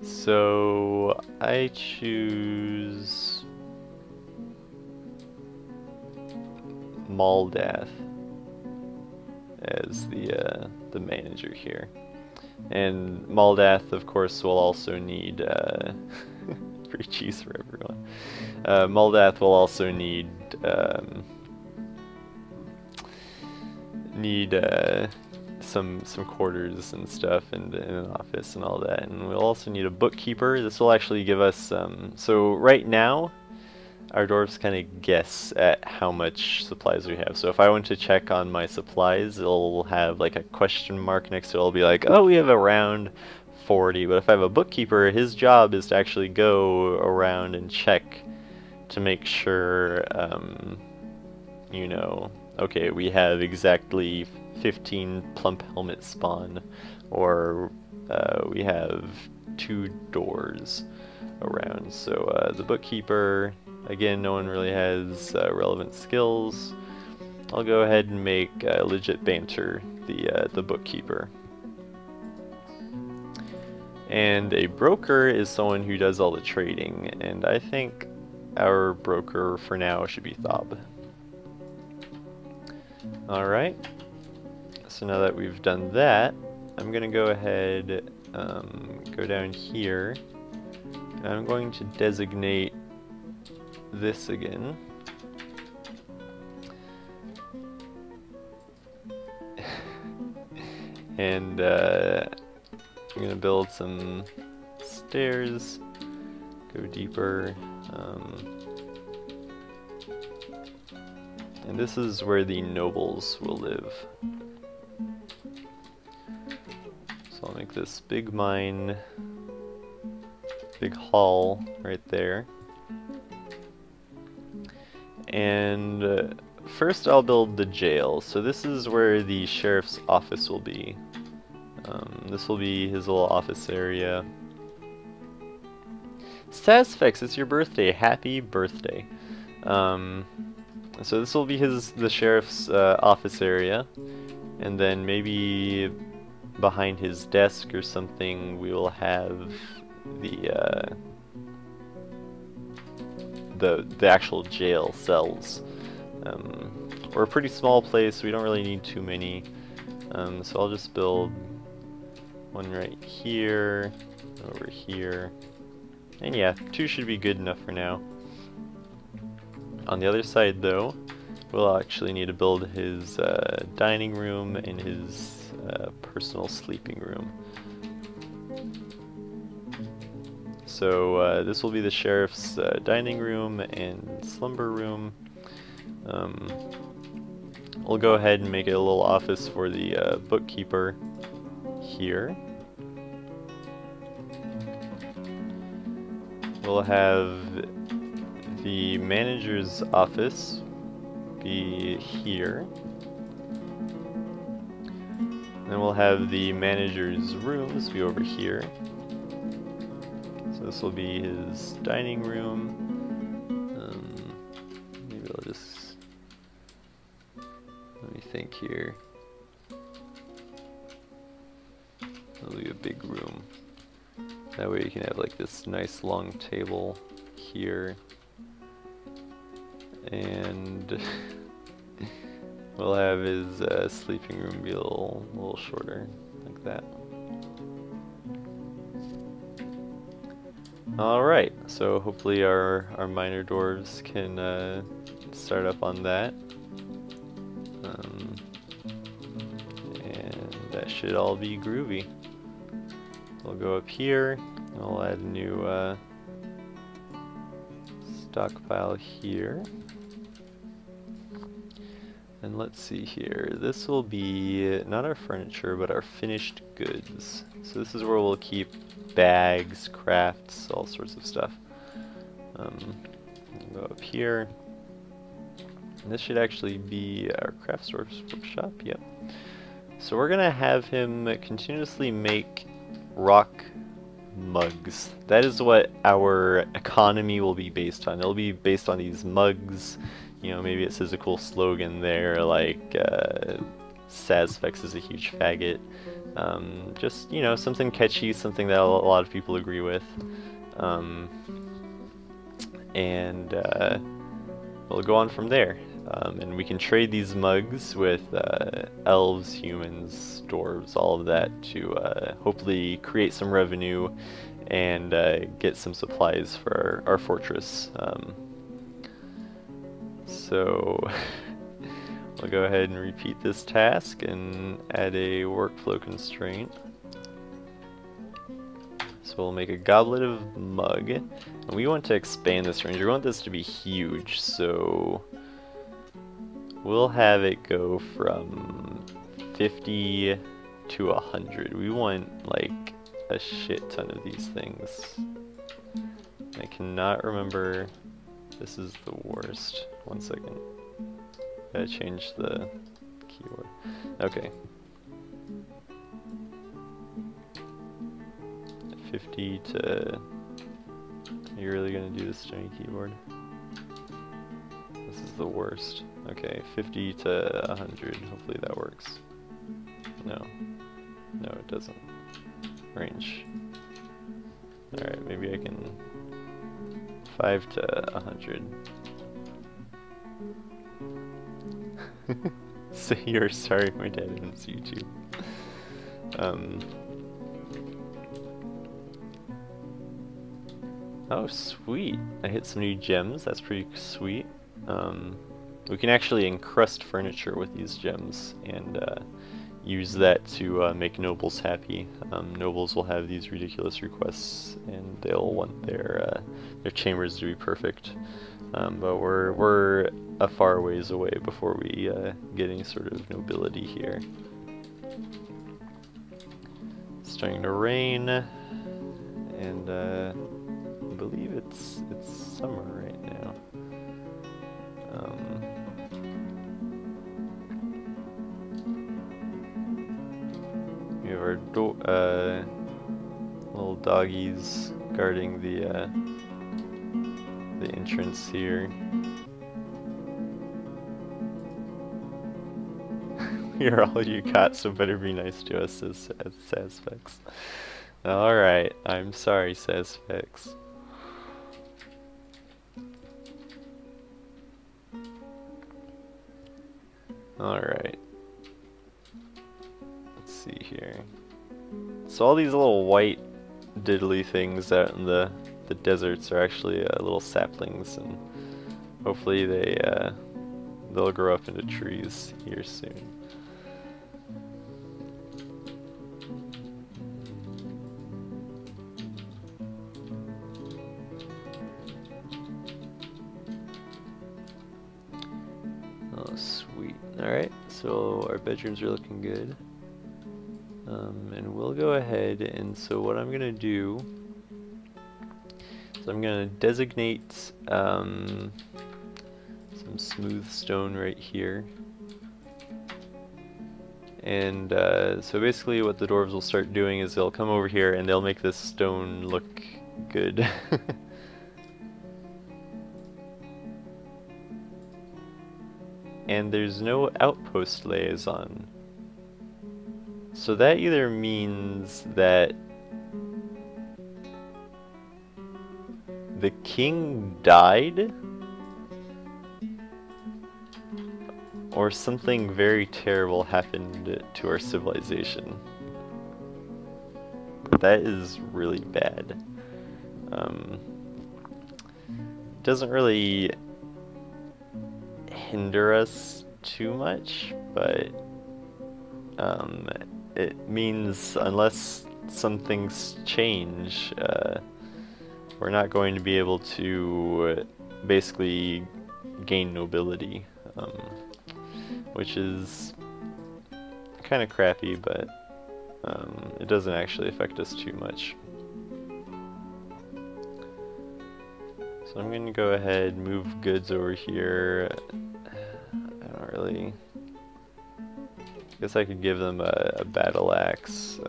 A: So I choose Maldath as the manager here. And Maldath, of course, will also need free cheese for everyone. Maldath will also need some quarters and stuff, and an office and all that. And we'll also need a bookkeeper. This will actually give us so right now our dwarves kind of guess at how much supplies we have. So if I went to check on my supplies, it'll have like a question mark next to it. It'll be like, oh, we have around 40. But if I have a bookkeeper, his job is to actually go around and check to make sure, you know, okay, we have exactly 15 plump helmet spawn, or we have 2 doors around. So the bookkeeper, again, no one really has relevant skills. I'll go ahead and make Legit Banter the bookkeeper. And a broker is someone who does all the trading, and I think our broker for now should be Thob. Alright, so now that we've done that, I'm gonna go ahead go down here, and I'm going to designate this again. And I'm gonna build some stairs, go deeper, and this is where the nobles will live. So I'll make this big mine, big hall right there. And first I'll build the jail. So this is where the sheriff's office will be. This will be his little office area. Sasfex, it's your birthday. Happy birthday. So this will be the sheriff's office area. And then maybe behind his desk or something we will have the actual jail cells. We're a pretty small place, we don't really need too many. So I'll just build one right here, over here. And yeah, 2 should be good enough for now. On the other side though, we'll actually need to build his dining room and his personal sleeping room. So this will be the sheriff's dining room and slumber room. We'll go ahead and make it a little office for the bookkeeper here. We'll have the manager's office be here. Then we'll have the manager's rooms be over here. So this will be his dining room. Maybe I'll just... let me think here. It'll be a big room. That way you can have like this nice long table here. And we'll have his sleeping room be a little shorter, like that. Alright, so hopefully our miner dwarves can start up on that. And that should all be groovy. We'll go up here, I'll add a new stockpile here. And let's see here, this will be not our furniture, but our finished goods. So this is where we'll keep bags, crafts, all sorts of stuff. We'll go up here. And this should actually be our craft workshop, yep. So we're gonna have him continuously make rock mugs. That is what our economy will be based on. It'll be based on these mugs. You know, maybe it says a cool slogan there, like Sasfex is a huge faggot. Just, you know, something catchy, something that a lot of people agree with. We'll go on from there. And we can trade these mugs with elves, humans, dwarves, all of that to hopefully create some revenue and get some supplies for our fortress. So we'll go ahead and repeat this task and add a workflow constraint. So we'll make a goblet of mug, and we want to expand this range. We want this to be huge, so we'll have it go from 50 to 100. We want like a shit ton of these things. I cannot remember. This is the worst. One second. Gotta change the keyword. Okay. 50 to... Are you really gonna do this to any keyboard? This is the worst. Okay, 50 to 100. Hopefully that works. No. No, it doesn't. Range. Alright, maybe I can... 5 to 100. Say you're sorry, my dad owns YouTube. Oh, sweet. I hit some new gems. That's pretty sweet. We can actually encrust furniture with these gems and use that to make nobles happy. Nobles will have these ridiculous requests, and they'll want their chambers to be perfect. But we're a far ways away before we get any sort of nobility here. It's starting to rain, and I believe it's summer right now. We have our little doggies guarding the entrance here. We are all you got, so better be nice to us, as Saspex. Alright, I'm sorry, Saspex. Alright. Let's see here. So all these little white diddly things out in the deserts are actually little saplings, and hopefully they'll grow up into trees here soon. Oh, sweet. Alright, so our bedrooms are looking good. And we'll go ahead, and so what I'm gonna do is I'm gonna designate some smooth stone right here. And so basically what the dwarves will start doing is they'll come over here and they'll make this stone look good. And there's no outpost liaison. So that either means that the king died, or something very terrible happened to our civilization. That is really bad. Doesn't really hinder us too much, but it means unless some things change, we're not going to be able to basically gain nobility, which is kind of crappy, but it doesn't actually affect us too much. So I'm going to go ahead, move goods over here. I don't really... I guess I could give them a battle axe.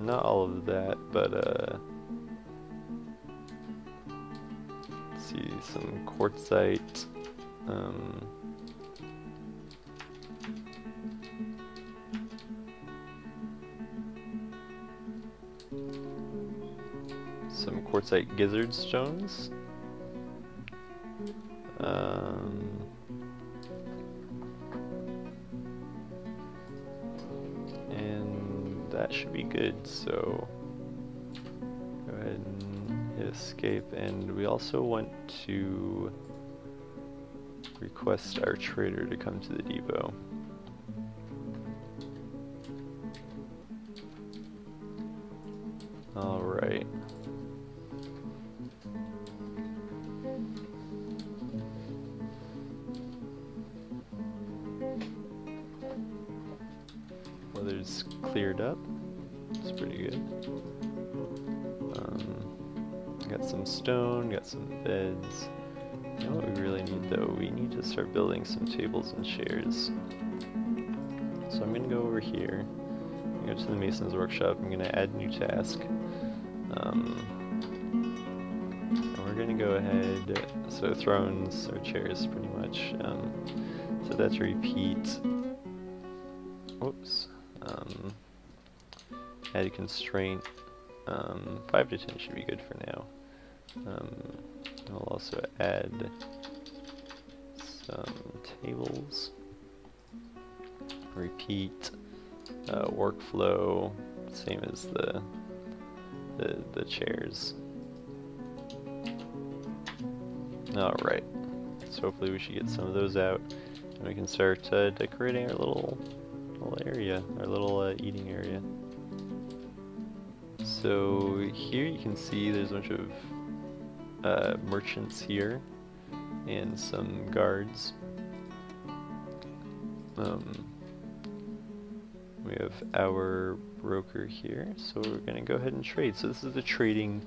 A: Not all of that, but let's see, some quartzite. Some quartzite gizzard stones. And that should be good, so go ahead and hit escape. And we also want to request our trader to come to the depot. Alright. Weather's cleared up. It's pretty good. Got some stone, got some beds. You know what we really need though? We need to start building some tables and chairs. So I'm gonna go over here, go to the Mason's Workshop, I'm gonna add new task. And we're gonna go ahead, so thrones or chairs pretty much. So that's repeat. Whoops. Add a constraint. 5 to 10 should be good for now. I'll also add some tables. repeat, workflow, same as the chairs. Alright, so hopefully we should get some of those out, and we can start decorating our little area, our little eating area. So here you can see there's a bunch of merchants here, and some guards. We have our broker here, so we're gonna go ahead and trade. So this is the trading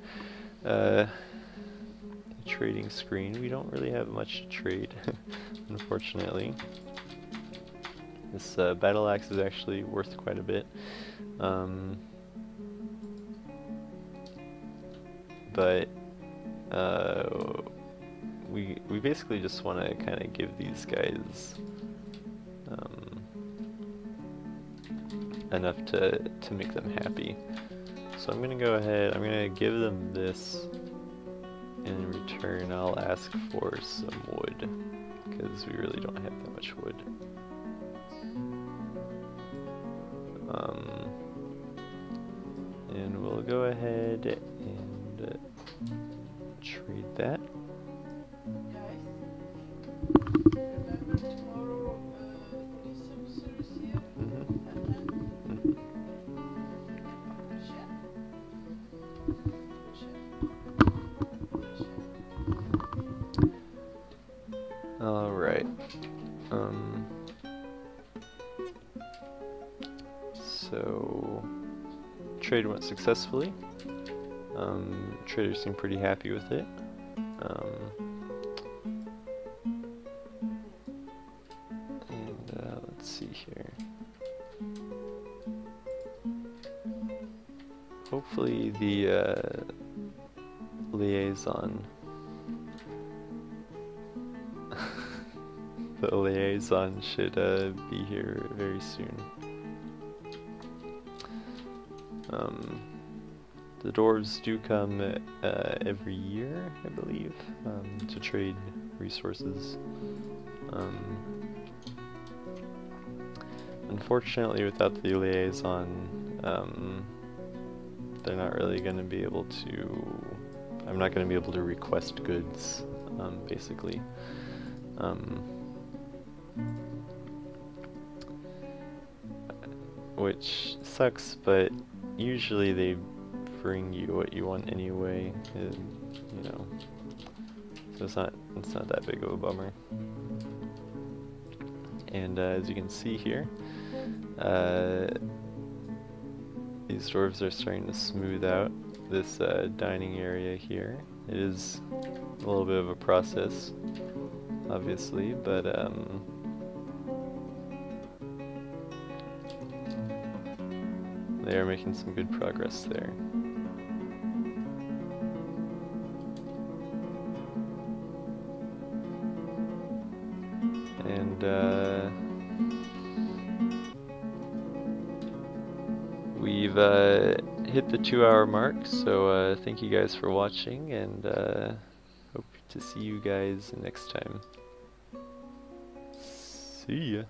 A: screen. We don't really have much to trade, unfortunately. This battle axe is actually worth quite a bit, but we basically just want to kind of give these guys enough to make them happy. So I'm gonna go ahead, I'm gonna give them this. In return, I'll ask for some wood, because we really don't have that much wood. And we'll go ahead and trade that.
B: Remember tomorrow, police officers here?
A: Alright. So trade went successfully. Traders seem pretty happy with it. And let's see here. Hopefully the liaison the liaison should be here very soon. The dwarves do come every year, I believe, to trade resources. Unfortunately, without the liaison, they're not really going to be able to... I'm not going to be able to request goods, basically. Which sucks, but usually they bring you what you want anyway, you know, so it's not that big of a bummer. And as you can see here, these dwarves are starting to smooth out this dining area here. It is a little bit of a process, obviously, but they are making some good progress there. And we've hit the 2-hour mark, so thank you guys for watching, and hope to see you guys next time. See ya!